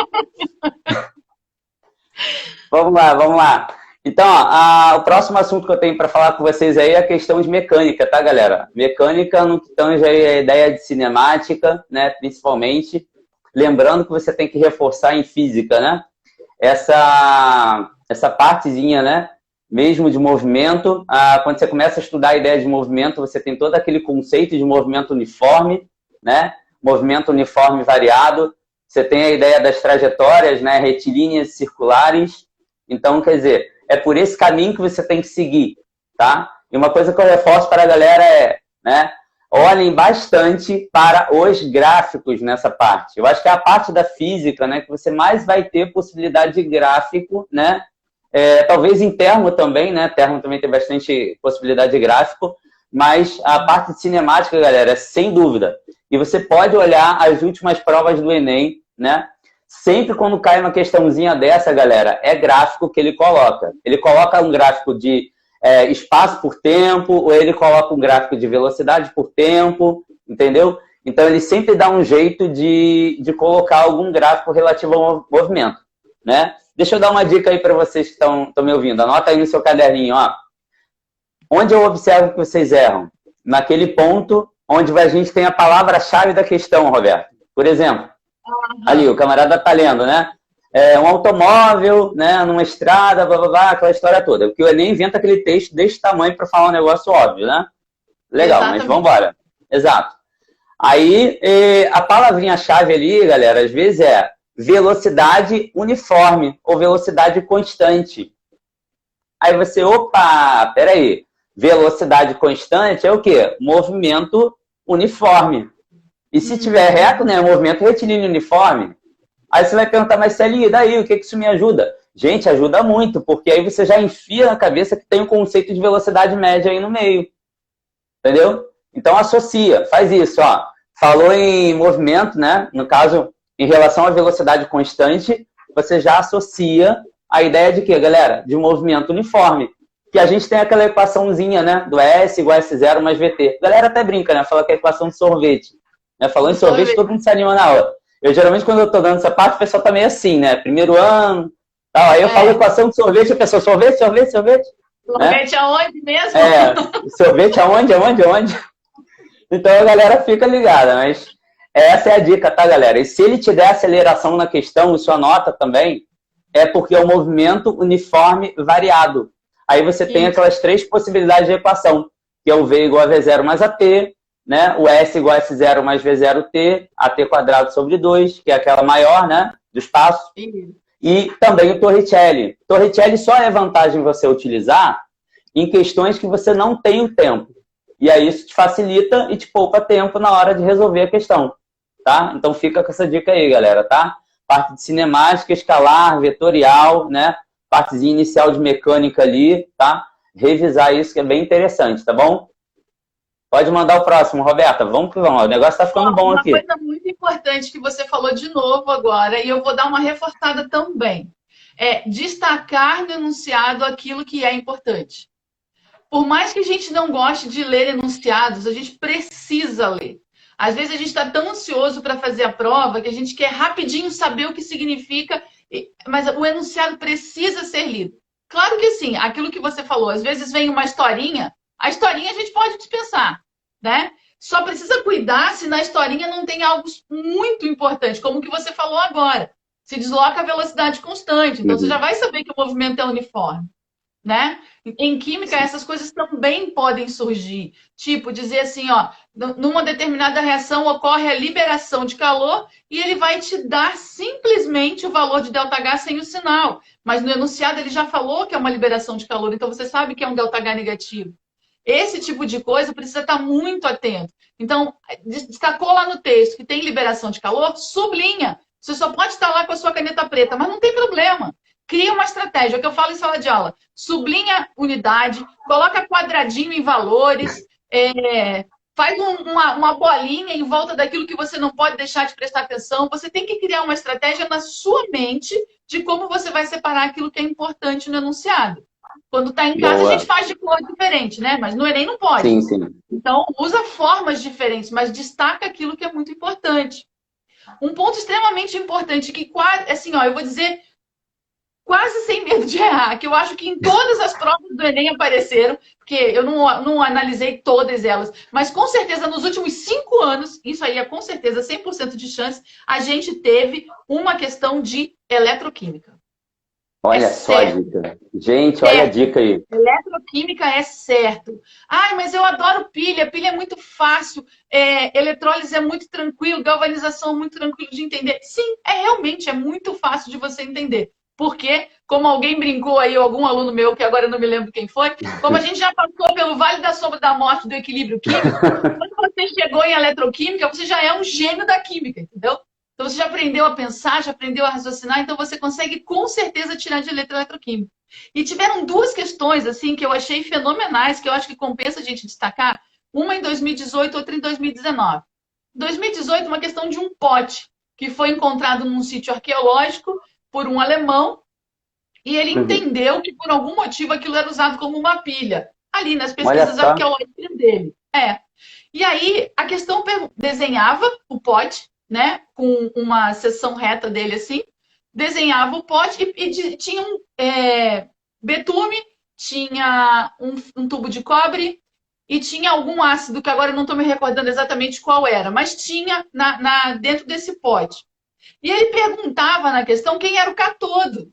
Vamos lá. Então, ó, o próximo assunto que eu tenho para falar com vocês aí é a questão de mecânica, tá, galera? Mecânica no que tange a ideia de cinemática, né, principalmente. Lembrando que você tem que reforçar em física, né? Essa partezinha, né? Mesmo de movimento. Quando você começa a estudar a ideia de movimento, você tem todo aquele conceito de movimento uniforme, né? Movimento uniforme variado. Você tem a ideia das trajetórias, né? Retilíneas, circulares. Então, quer dizer, é por esse caminho que você tem que seguir, tá? E uma coisa que eu reforço para a galera é, né? Olhem bastante para os gráficos nessa parte. Eu acho que é a parte da física, né, que você mais vai ter possibilidade de gráfico, né? Talvez em termo também, né? Termo também tem bastante possibilidade de gráfico, mas a parte de cinemática, galera, é sem dúvida. E você pode olhar as últimas provas do Enem, né? Sempre quando cai uma questãozinha dessa, galera, é gráfico que ele coloca. Ele coloca um gráfico de espaço por tempo, ou ele coloca um gráfico de velocidade por tempo, entendeu? Então, ele sempre dá um jeito de colocar algum gráfico relativo ao movimento, né? Deixa eu dar uma dica aí para vocês que estão me ouvindo. Anota aí no seu caderninho, ó. Onde eu observo que vocês erram? Naquele ponto onde a gente tem a palavra-chave da questão, Roberto. Por exemplo, ali, o camarada tá lendo, né? Um automóvel, né, numa estrada, blá, blá, blá, aquela história toda. Porque o Enem inventa aquele texto desse tamanho para falar um negócio óbvio, né? Legal, exatamente. Mas vamos embora. Exato. Aí, a palavrinha-chave ali, galera, às vezes é velocidade uniforme ou velocidade constante. Aí você, opa, peraí. Velocidade constante é o quê? Movimento uniforme. E se tiver reto, né, movimento retilíneo uniforme. Aí você vai perguntar, mas Celi, e daí? O que isso me ajuda? Gente, ajuda muito, porque aí você já enfia na cabeça que tem um conceito de velocidade média aí no meio. Entendeu? Então associa, faz isso, ó. Falou em movimento, né? No caso, em relação à velocidade constante, você já associa a ideia de quê, galera? De um movimento uniforme. Que a gente tem aquela equaçãozinha, né? Do S igual a S0 mais VT. A galera até brinca, né? Fala que é a equação de sorvete. Né? Falando em sorvete, todo mundo se anima na aula. Eu, geralmente, quando eu tô dando essa parte, o pessoal tá meio assim, né? Primeiro ano, tal. Aí eu falo equação de sorvete, a pessoa, sorvete, sorvete, sorvete.
Sorvete aonde mesmo?
Sorvete aonde? Então a galera fica ligada, mas essa é a dica, tá, galera? E se ele te der aceleração na questão, isso anota também, é porque é um movimento uniforme variado. Aí você tem aquelas três possibilidades de equação, que é o V igual a V0 mais AT, né? O S igual a S0 mais V0T, AT quadrado sobre 2, que é aquela maior, né? Do espaço. E também o Torricelli. Torricelli só é vantagem você utilizar em questões que você não tem o tempo. E aí isso te facilita e te poupa tempo na hora de resolver a questão, tá? Então fica com essa dica aí, galera, tá? Parte de cinemática, escalar, vetorial, né? Partezinha inicial de mecânica ali, tá? Revisar isso que é bem interessante, tá bom? Pode mandar o próximo, Roberta. Vamos que vamos. O negócio tá ficando bom aqui.
Uma coisa muito importante que você falou de novo agora, e eu vou dar uma reforçada também, é destacar no enunciado aquilo que é importante. Por mais que a gente não goste de ler enunciados, a gente precisa ler. Às vezes a gente está tão ansioso para fazer a prova que a gente quer rapidinho saber o que significa, mas o enunciado precisa ser lido. Claro que sim, aquilo que você falou, às vezes vem uma historinha, a historinha a gente pode dispensar, né? Só precisa cuidar se na historinha não tem algo muito importante, como o que você falou agora. Se desloca a velocidade constante, então você já vai saber que o movimento é uniforme, né? Em química, essas coisas também podem surgir. Tipo, dizer assim, ó, numa determinada reação ocorre a liberação de calor e ele vai te dar simplesmente o valor de ΔH sem o sinal. Mas no enunciado ele já falou que é uma liberação de calor, então você sabe que é um ΔH negativo. Esse tipo de coisa precisa estar muito atento. Então, destacou lá no texto que tem liberação de calor, sublinha. Você só pode estar lá com a sua caneta preta, mas não tem problema. Cria uma estratégia, é o que eu falo em sala de aula. Sublinha unidade, coloca quadradinho em valores, faz uma bolinha em volta daquilo que você não pode deixar de prestar atenção. Você tem que criar uma estratégia na sua mente de como você vai separar aquilo que é importante no enunciado. Quando está em casa, a gente faz de cor diferente, né? Mas no Enem não pode.
Sim, sim.
Então, usa formas diferentes, mas destaca aquilo que é muito importante. Um ponto extremamente importante, que quase, assim, ó, eu vou dizer quase sem medo de errar, que eu acho que em todas as provas do Enem apareceram, porque eu não analisei todas elas, mas com certeza nos últimos 5 anos, isso aí é com certeza 100% de chance, a gente teve uma questão de eletroquímica.
Olha só a dica. Gente, olha a dica aí.
Eletroquímica é certo. Ai, mas eu adoro pilha é muito fácil, eletrólise é muito tranquilo, galvanização é muito tranquilo de entender. Sim, realmente é muito fácil de você entender. Porque, como alguém brincou aí, algum aluno meu, que agora eu não me lembro quem foi, como a gente já passou pelo Vale da Sombra da Morte do equilíbrio químico, quando você chegou em eletroquímica, você já é um gênio da química, entendeu? Então você já aprendeu a pensar, já aprendeu a raciocinar, então você consegue com certeza tirar de letra eletroquímica. E tiveram duas questões assim que eu achei fenomenais, que eu acho que compensa a gente destacar, uma em 2018, outra em 2019. Em 2018, uma questão de um pote que foi encontrado num sítio arqueológico por um alemão, e ele entendeu que por algum motivo aquilo era usado como uma pilha, ali nas
Olha
pesquisas
só.
arqueológicas dele. E aí a questão desenhava o pote, né, com uma seção reta dele assim, desenhava o pote e tinha betume, tinha um tubo de cobre e tinha algum ácido, que agora eu não estou me recordando exatamente qual era, mas tinha dentro desse pote. E ele perguntava na questão quem era o catodo.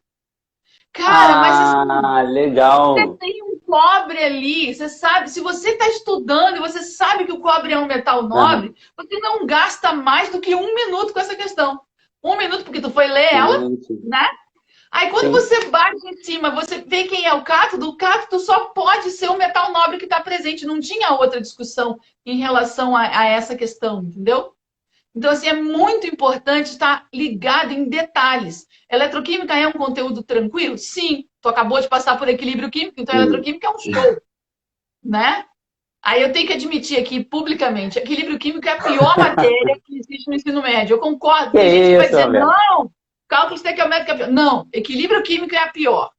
Cara, mas assim, você
Legal.
tem um cobre ali, você sabe, se você está estudando e você sabe que o cobre é um metal
Aham.
nobre, você não gasta mais do que 1 minuto com essa questão. 1 minuto porque tu foi ler ela,
Gente,
né? Aí quando
sim.
você bate em cima, você vê quem é o cátodo só pode ser o metal nobre que está presente. Não tinha outra discussão em relação a essa questão, entendeu? Então, assim, é muito importante estar ligado em detalhes. Eletroquímica é um conteúdo tranquilo? Sim. Tu acabou de passar por equilíbrio químico, então
Sim.
eletroquímica é um show, né? Aí eu tenho que admitir aqui publicamente, equilíbrio químico é a pior matéria que existe no ensino médio. Eu concordo.
Que
Tem gente que vai
isso,
dizer,
Roberto?
não, cálculo estequiométrico é a pior. Não, equilíbrio químico é a pior.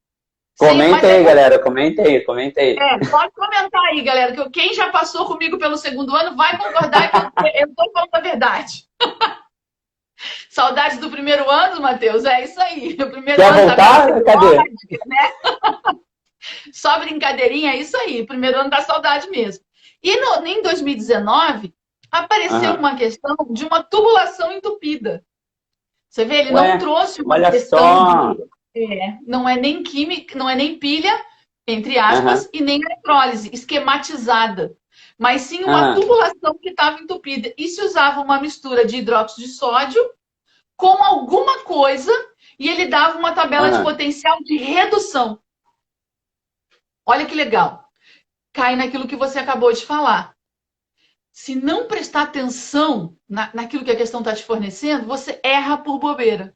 Sim,
Comenta
mas é
aí,
porque
galera. Comenta aí, comenta aí.
pode comentar aí, galera, que quem já passou comigo pelo segundo ano vai concordar que eu estou falando a verdade. Saudades do primeiro ano, Matheus? É isso aí. O primeiro
Quer
ano, tabela
voltar? Cadê?
periódica, né? Só brincadeirinha, é isso aí. O primeiro ano dá saudade mesmo. E em 2019, apareceu
Aham.
uma questão de uma tubulação entupida. Você vê, ele não
Ué,
trouxe uma
olha
questão
só.
de. Não é nem química, não é nem pilha, entre aspas,
Aham.
e nem eletrólise, esquematizada. Mas sim uma
Aham.
tubulação que estava entupida. E se usava uma mistura de hidróxido de sódio com alguma coisa e ele dava uma tabela de
Aham.
potencial de redução. Olha que legal. Cai naquilo que você acabou de falar. Se não prestar atenção naquilo que a questão está te fornecendo, você erra por bobeira.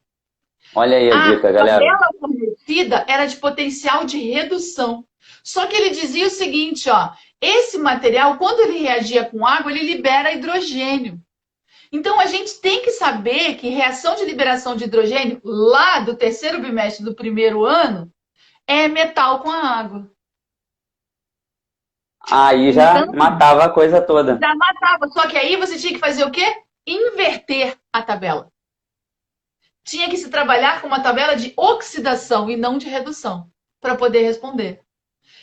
Olha aí a
A
dica, galera.
tabela fornecida era de potencial de redução. Só que ele dizia o seguinte, ó, esse material, quando ele reagia com água, ele libera hidrogênio. Então, a gente tem que saber que reação de liberação de hidrogênio, lá do terceiro bimestre do primeiro ano, é metal com a água.
Aí já
Então,
matava a coisa toda.
já matava. Só que aí você tinha que fazer o quê? Inverter a tabela. Tinha que se trabalhar com uma tabela de oxidação e não de redução, para poder responder.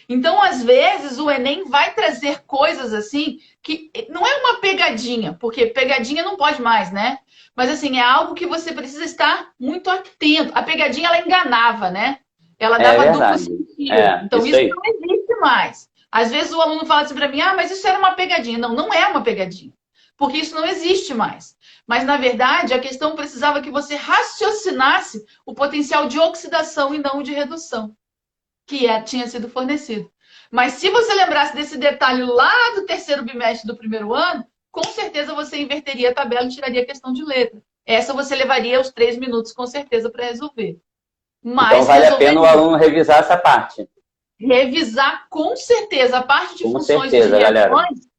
Então, às vezes, o Enem vai trazer coisas assim que não é uma pegadinha, porque pegadinha não pode mais, né? Mas assim, é algo que você precisa estar muito atento. A pegadinha, ela enganava, né? Ela
É
dava duplo
verdade.
sentido.
É,
Então,
isso
isso
aí.
não existe mais. Às vezes o aluno fala assim para mim, mas isso era uma pegadinha. Não, não é uma pegadinha. Porque isso não existe mais. Mas, na verdade, a questão precisava que você raciocinasse o potencial de oxidação e não de redução, que tinha sido fornecido. Mas se você lembrasse desse detalhe lá do terceiro bimestre do primeiro ano, com certeza você inverteria a tabela e tiraria a questão de letra. Essa você levaria os 3 minutos, com certeza, para resolver.
Então
Mas
vale a pena o
resolveria.
aluno revisar essa parte.
Revisar com certeza. A parte de
Com
funções e de
certeza, galera.
reações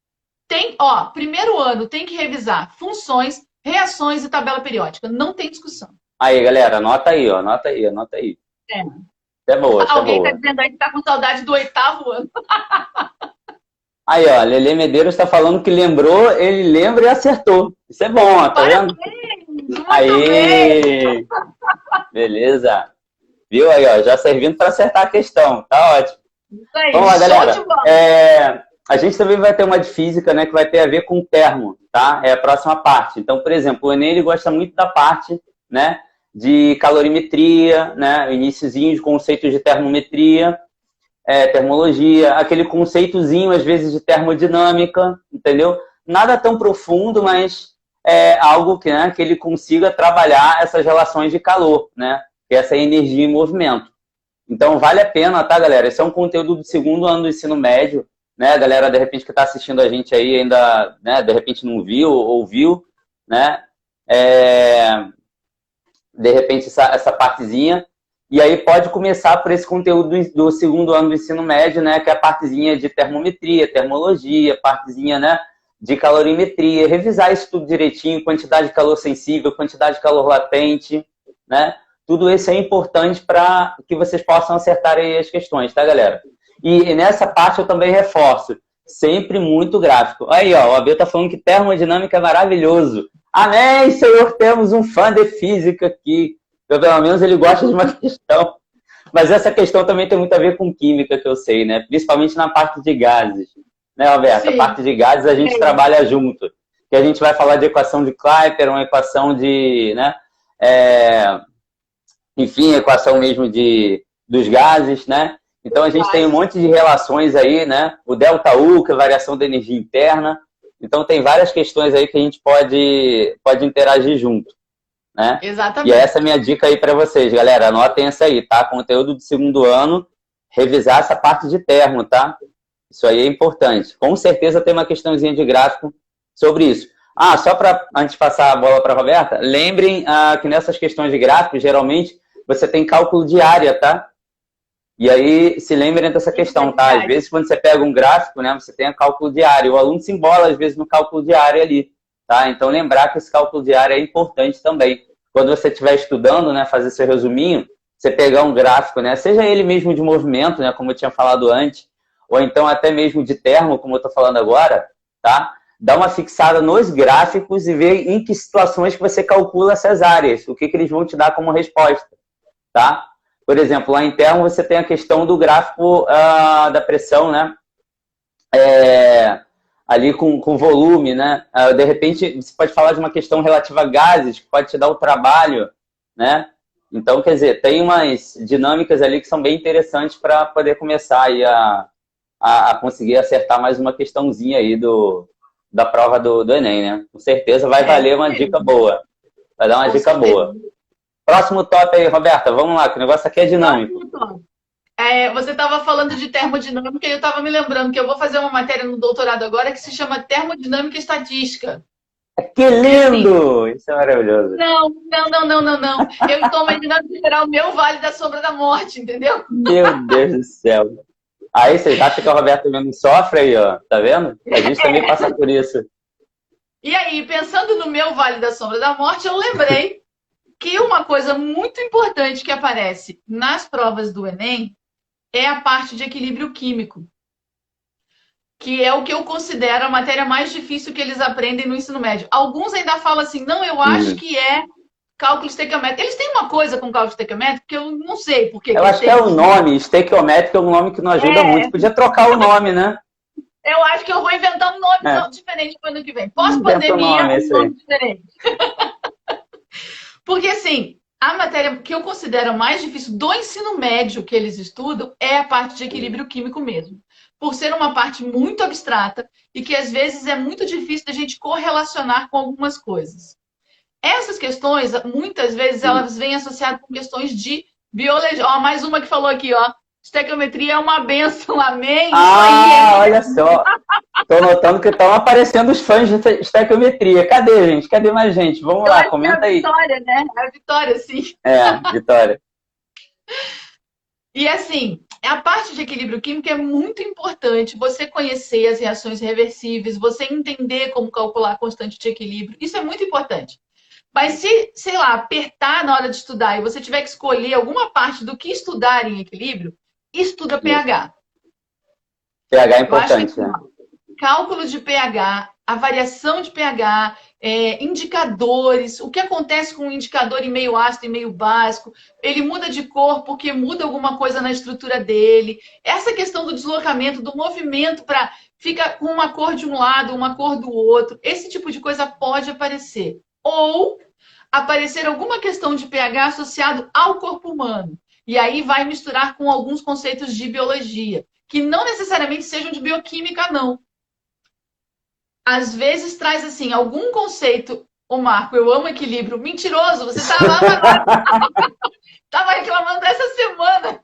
primeiro ano tem que revisar funções, reações e tabela periódica. Não tem discussão.
Aí, galera, anota aí, ó. Anota aí, anota aí.
É.
Isso é boa, isso é
Alguém está
boa.
dizendo aí que está com saudade do 8º ano.
Aí, ó, Lele Medeiros está falando que lembrou, ele lembra e acertou. Isso é bom, ó, tá vendo?
Parabéns! Muito bem!
Aí! Beleza. Viu aí, ó, já servindo para acertar a questão. Tá ótimo.
Isso aí,
Vamos lá,
show
galera.
de bola!
A gente também vai ter uma de física, né, que vai ter a ver com termo, tá? É a próxima parte. Então, por exemplo, o Enem ele gosta muito da parte, né, de calorimetria, né, o iniciozinho de conceitos de termometria, termologia, aquele conceitozinho, às vezes, de termodinâmica, entendeu? Nada tão profundo, mas é algo que, né, que ele consiga trabalhar essas relações de calor, né? Essa energia em movimento. Então, vale a pena, tá, galera? Esse é um conteúdo do segundo ano do ensino médio, né? A galera, de repente, que está assistindo a gente aí ainda, né, de repente não viu ou viu, né? de repente, essa partezinha. E aí pode começar por esse conteúdo do segundo ano do ensino médio, né? Que é a partezinha de termometria, termologia, partezinha, né, de calorimetria, revisar isso tudo direitinho, quantidade de calor sensível, quantidade de calor latente, né? Tudo isso é importante para que vocês possam acertar aí as questões, tá, galera? E nessa parte eu também reforço, sempre muito gráfico. Aí, ó, o AB tá falando que termodinâmica é maravilhoso. Amém, Senhor, temos um fã de física aqui. Pelo menos ele gosta de uma questão. Mas essa questão também tem muito a ver com química, que eu sei, né? Principalmente na parte de gases. Né, Alberto? Sim. A parte de gases a gente trabalha junto. Que a gente vai falar de equação de Kleiper, uma equação de... né? Enfim, equação mesmo dos gases, né? Então a gente tem um monte de relações aí, né? O ΔU, que é a variação da energia interna. Então tem várias questões aí que a gente pode interagir junto. Né?
Exatamente.
E essa é a minha dica aí para vocês, galera. Anotem essa aí, tá? Conteúdo do segundo ano, revisar essa parte de termo, tá? Isso aí é importante. Com certeza tem uma questãozinha de gráfico sobre isso. Ah, só para antes de passar a bola para a Roberta, lembrem que nessas questões de gráfico, geralmente, você tem cálculo de área, tá? E aí, se lembrem dessa questão, tá? Às vezes, quando você pega um gráfico, né, você tem cálculo de área. O aluno se embola, às vezes, no cálculo de área ali. Tá? Então, lembrar que esse cálculo de área é importante também. Quando você estiver estudando, né, fazer seu resuminho, você pegar um gráfico, né, seja ele mesmo de movimento, né, como eu tinha falado antes, ou então até mesmo de termo, como eu estou falando agora, tá? Dá uma fixada nos gráficos e ver em que situações que você calcula essas áreas, o que eles vão te dar como resposta. Tá? Por exemplo, lá em termo você tem a questão do gráfico da pressão, né? Ali com volume, né? De repente, você pode falar de uma questão relativa a gases, que pode te dar o trabalho, né? Então, quer dizer, tem umas dinâmicas ali que são bem interessantes para poder começar aí a conseguir acertar mais uma questãozinha aí da prova do Enem, né? Com certeza vai valer uma dica boa. Vai dar uma dica boa. Próximo top aí, Roberta. Vamos lá, que o negócio aqui é dinâmico.
Você estava falando de termodinâmica e eu estava me lembrando que eu vou fazer uma matéria no doutorado agora que se chama termodinâmica estatística.
Que lindo! Isso é maravilhoso.
Não. Eu estou imaginando esperar o meu Vale da Sombra da Morte, entendeu?
Meu Deus do céu. Aí vocês acham que a Roberta mesmo sofre aí, ó. Tá vendo? A gente também passa por isso.
E aí, pensando no meu Vale da Sombra da Morte, eu lembrei que uma coisa muito importante que aparece nas provas do Enem é a parte de equilíbrio químico, que é o que eu considero a matéria mais difícil que eles aprendem no ensino médio. Alguns ainda falam assim, não, eu acho que é cálculo estequiométrico. Eles têm uma coisa com cálculo estequiométrico que eu não sei por que.
Eu acho que é o nome, estequiométrico é um nome que não ajuda muito. Podia trocar o nome, né?
Eu acho que eu vou inventar um nome diferente para o ano que vem. Pós-pandemia, um nome diferente. Porque, assim, a matéria que eu considero mais difícil do ensino médio que eles estudam é a parte de equilíbrio químico mesmo. Por ser uma parte muito abstrata e que, às vezes, é muito difícil da gente correlacionar com algumas coisas. Essas questões, muitas vezes, elas vêm associadas com questões de biologia. Ó, mais uma que falou aqui, ó. Estequiometria é uma benção, amém?
Olha só. Tô notando que estão aparecendo os fãs de estequiometria. Cadê, gente? Cadê mais gente? Vamos lá, comenta aí.
É a Vitória, né? É a Vitória, sim.
Vitória.
E assim, a parte de equilíbrio químico é muito importante você conhecer as reações reversíveis, você entender como calcular a constante de equilíbrio. Isso é muito importante. Mas se, sei lá, apertar na hora de estudar e você tiver que escolher alguma parte do que estudar em equilíbrio, estuda pH.
pH é importante, né?
Cálculo de pH, a variação de pH, indicadores, o que acontece com um indicador em meio ácido e meio básico, ele muda de cor porque muda alguma coisa na estrutura dele. Essa questão do deslocamento, do movimento para ficar com uma cor de um lado, uma cor do outro, esse tipo de coisa pode aparecer. Ou aparecer alguma questão de pH associado ao corpo humano. E aí vai misturar com alguns conceitos de biologia, que não necessariamente sejam de bioquímica, não. Às vezes traz, assim, algum conceito... Ô, Marco, eu amo equilíbrio. Mentiroso, você estava reclamando essa semana.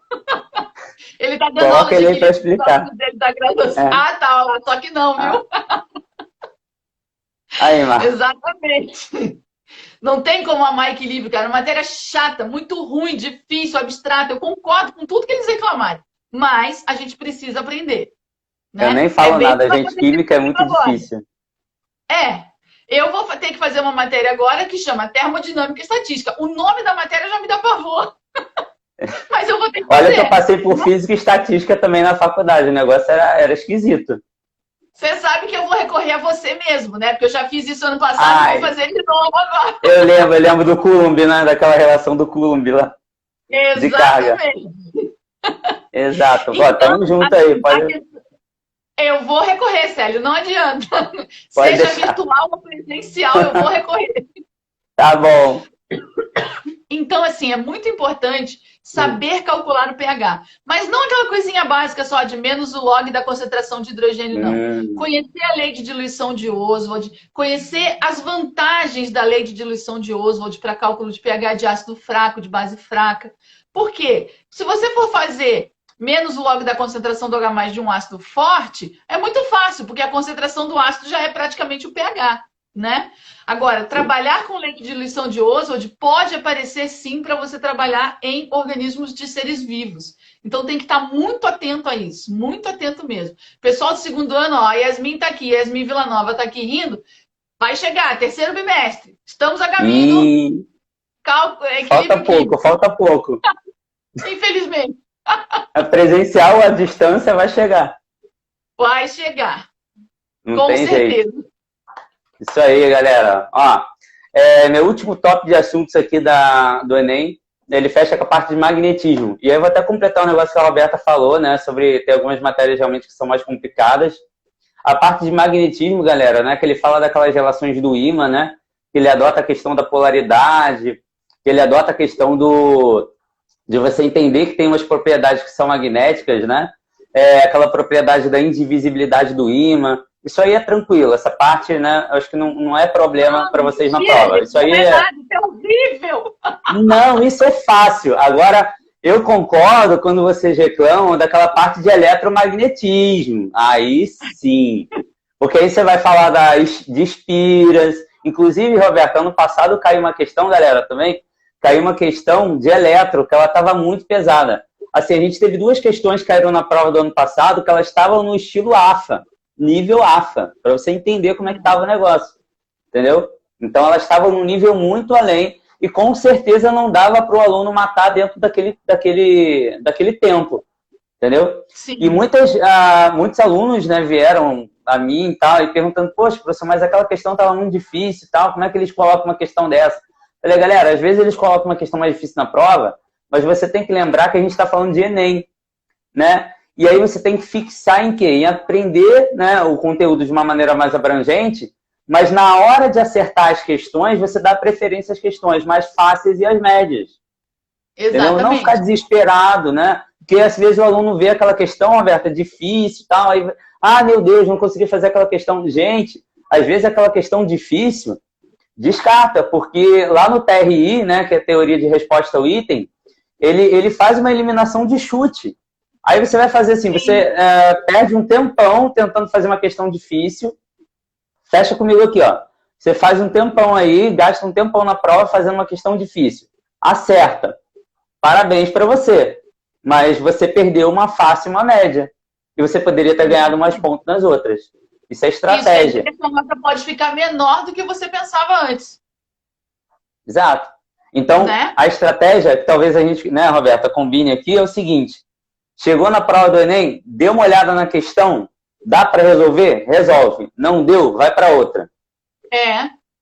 Ele está dando aula de equilíbrio
para explicar.
Dele da graduação. Tá, lá, só que não, viu?
Aí, Marco.
Exatamente. Não tem como amar equilíbrio, cara. Uma matéria chata, muito ruim, difícil, abstrata. Eu concordo com tudo que eles reclamarem. Mas a gente precisa aprender. Né?
Eu nem falo
bem
nada, gente. Química é muito
agora.
difícil.
Eu vou ter que fazer uma matéria agora que chama Termodinâmica e Estatística. O nome da matéria já me dá pavor. Mas eu vou ter que fazer.
Olha que eu passei por física e estatística também na faculdade. O negócio era esquisito.
Você sabe que eu vou recorrer a você mesmo, né? Porque eu já fiz isso ano passado e vou fazer de novo agora.
Eu lembro do Coulomb, né? Daquela relação do Coulomb lá. De carga. Exato. Então, tamo junto aí. Pode...
Eu vou recorrer, Célio, não adianta.
Pode
Seja
deixar.
virtual ou presencial, eu vou recorrer.
Tá bom.
Então, assim, é muito importante saber calcular o pH. Mas não aquela coisinha básica só de menos o log da concentração de hidrogênio, não. Conhecer a lei de diluição de Oswald, conhecer as vantagens da lei de diluição de Oswald para cálculo de pH de ácido fraco, de base fraca. Por quê? Se você for fazer menos o log da concentração do H+ de um ácido forte, é muito fácil, porque a concentração do ácido já é praticamente o pH, né? Agora, trabalhar com lei de diluição de Oswald pode aparecer sim para você trabalhar em organismos de seres vivos. Então tem que estar muito atento a isso, muito atento mesmo. Pessoal do segundo ano, ó, a Yasmin está aqui, Yasmin Villanova está aqui rindo, vai chegar, terceiro bimestre, estamos a caminho.
Falta pouco.
Infelizmente.
A presencial, a distância vai chegar.
Vai chegar.
Não
com
tem
certeza.
Jeito. Isso aí, galera. Ó, meu último tópico de assuntos aqui do Enem, ele fecha com a parte de magnetismo. E aí eu vou até completar um negócio que a Roberta falou, né? Sobre ter algumas matérias realmente que são mais complicadas. A parte de magnetismo, galera, né? Que ele fala daquelas relações do ímã, né? Que ele adota a questão da polaridade, que ele adota a questão de você entender que tem umas propriedades que são magnéticas, né? Aquela propriedade da indivisibilidade do ímã. Isso aí é tranquilo, essa parte, né? Eu acho que não é problema para vocês na prova. Isso aí
isso é horrível!
Não, isso é fácil. Agora, eu concordo quando vocês reclamam daquela parte de eletromagnetismo. Aí sim. Porque aí você vai falar de espiras. Inclusive, Roberto, ano passado caiu uma questão, galera, também. Caiu uma questão de eletro, que ela estava muito pesada. Assim, a gente teve duas questões que caíram na prova do ano passado, que elas estavam no estilo AFA. Nível AFA, para você entender como é que estava o negócio, entendeu? Então elas estavam num nível muito além e com certeza não dava para o aluno matar dentro daquele tempo, entendeu?
Sim.
E muitos alunos, né, vieram a mim e tal, e perguntando, poxa, professor, mas aquela questão estava muito difícil e tal, como é que eles colocam uma questão dessa? Eu falei, galera, às vezes eles colocam uma questão mais difícil na prova, mas você tem que lembrar que a gente está falando de Enem, né? E aí você tem que fixar em quê? Em aprender, né, o conteúdo de uma maneira mais abrangente, mas na hora de acertar as questões, você dá preferência às questões mais fáceis e às médias.
Exatamente.
Entendeu? Não ficar desesperado, né? Porque às vezes o aluno vê aquela questão, Roberta, difícil e tal, aí, meu Deus, não consegui fazer aquela questão. Gente, às vezes aquela questão difícil, descarta, porque lá no TRI, né, que é a teoria de resposta ao item, ele faz uma eliminação de chute. Aí você vai fazer assim, você perde um tempão tentando fazer uma questão difícil. Fecha comigo aqui, ó. Você faz um tempão aí, gasta um tempão na prova fazendo uma questão difícil. Acerta. Parabéns para você. Mas você perdeu uma fácil e uma média. E você poderia ter ganhado mais pontos nas outras. Isso é estratégia.
Isso, a nota pode ficar menor do que você pensava antes.
Exato. Então, né? A estratégia, que talvez a gente, né, Roberta, combine aqui, é o seguinte. Chegou na prova do Enem, deu uma olhada na questão, dá para resolver? Resolve. Não deu? Vai para outra.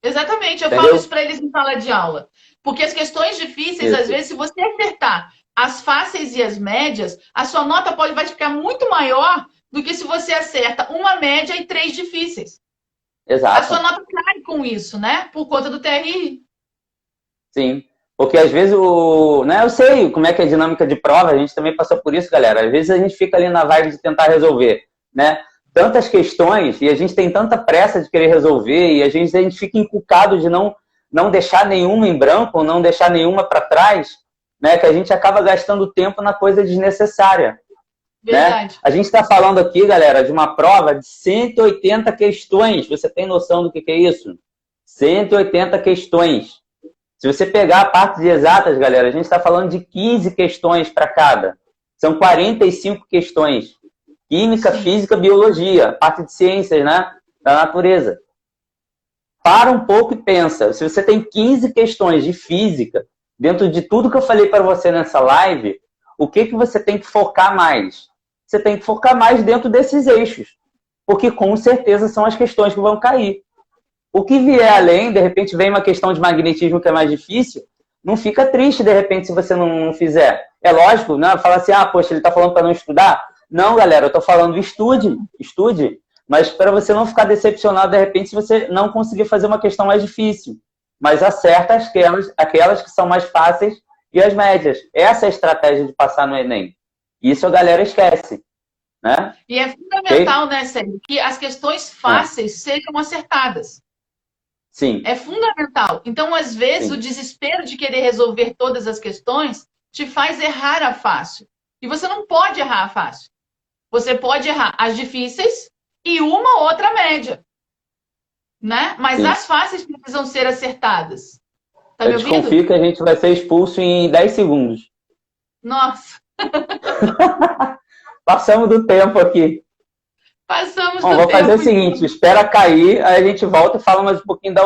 Exatamente. Eu falo isso para eles em sala de aula. Porque as questões difíceis, às vezes, se você acertar as fáceis e as médias, a sua nota vai ficar muito maior do que se você acerta uma média e 3 difíceis.
Exato.
A sua nota cai com isso, né? Por conta do TRI.
Sim. Porque às vezes né, eu sei como é que é a dinâmica de prova, a gente também passou por isso, galera. Às vezes a gente fica ali na vibe de tentar resolver, né? Tantas questões e a gente tem tanta pressa de querer resolver e a gente fica encucado de não deixar nenhuma em branco, não deixar nenhuma para trás, né? Que a gente acaba gastando tempo na coisa desnecessária.
Verdade.
Né? A gente está falando aqui, galera, de uma prova de 180 questões. Você tem noção do que é isso? 180 questões. Se você pegar a parte de exatas, galera, a gente está falando de 15 questões para cada. São 45 questões. Química, física, biologia, parte de ciências, né? Da natureza. Para um pouco e pensa. Se você tem 15 questões de física, dentro de tudo que eu falei para você nessa live, o que você tem que focar mais? Você tem que focar mais dentro desses eixos. Porque com certeza são as questões que vão cair. O que vier além, de repente vem uma questão de magnetismo que é mais difícil, não fica triste de repente se você não fizer. É lógico, né? Fala assim, poxa, ele está falando para não estudar? Não, galera, eu estou falando estude, mas para você não ficar decepcionado de repente se você não conseguir fazer uma questão mais difícil. Mas acerta aquelas que são mais fáceis e as médias. Essa é a estratégia de passar no Enem. Isso a galera esquece. Né?
E é fundamental, né, Sérgio, que as questões fáceis sejam acertadas.
Sim.
É fundamental. Então, às vezes,
Sim.
o desespero de querer resolver todas as questões te faz errar a fácil. E você não pode errar a fácil. Você pode errar as difíceis e uma ou outra média. Né? Mas
Sim.
as fáceis precisam ser acertadas. Tá
Eu
me ouvindo?
desconfio que a gente vai ser expulso em 10 segundos.
Nossa.
Passamos do tempo aqui.
Passamos do
Bom, vou
tempo.
fazer o seguinte, espera cair, aí a gente volta e fala mais um pouquinho da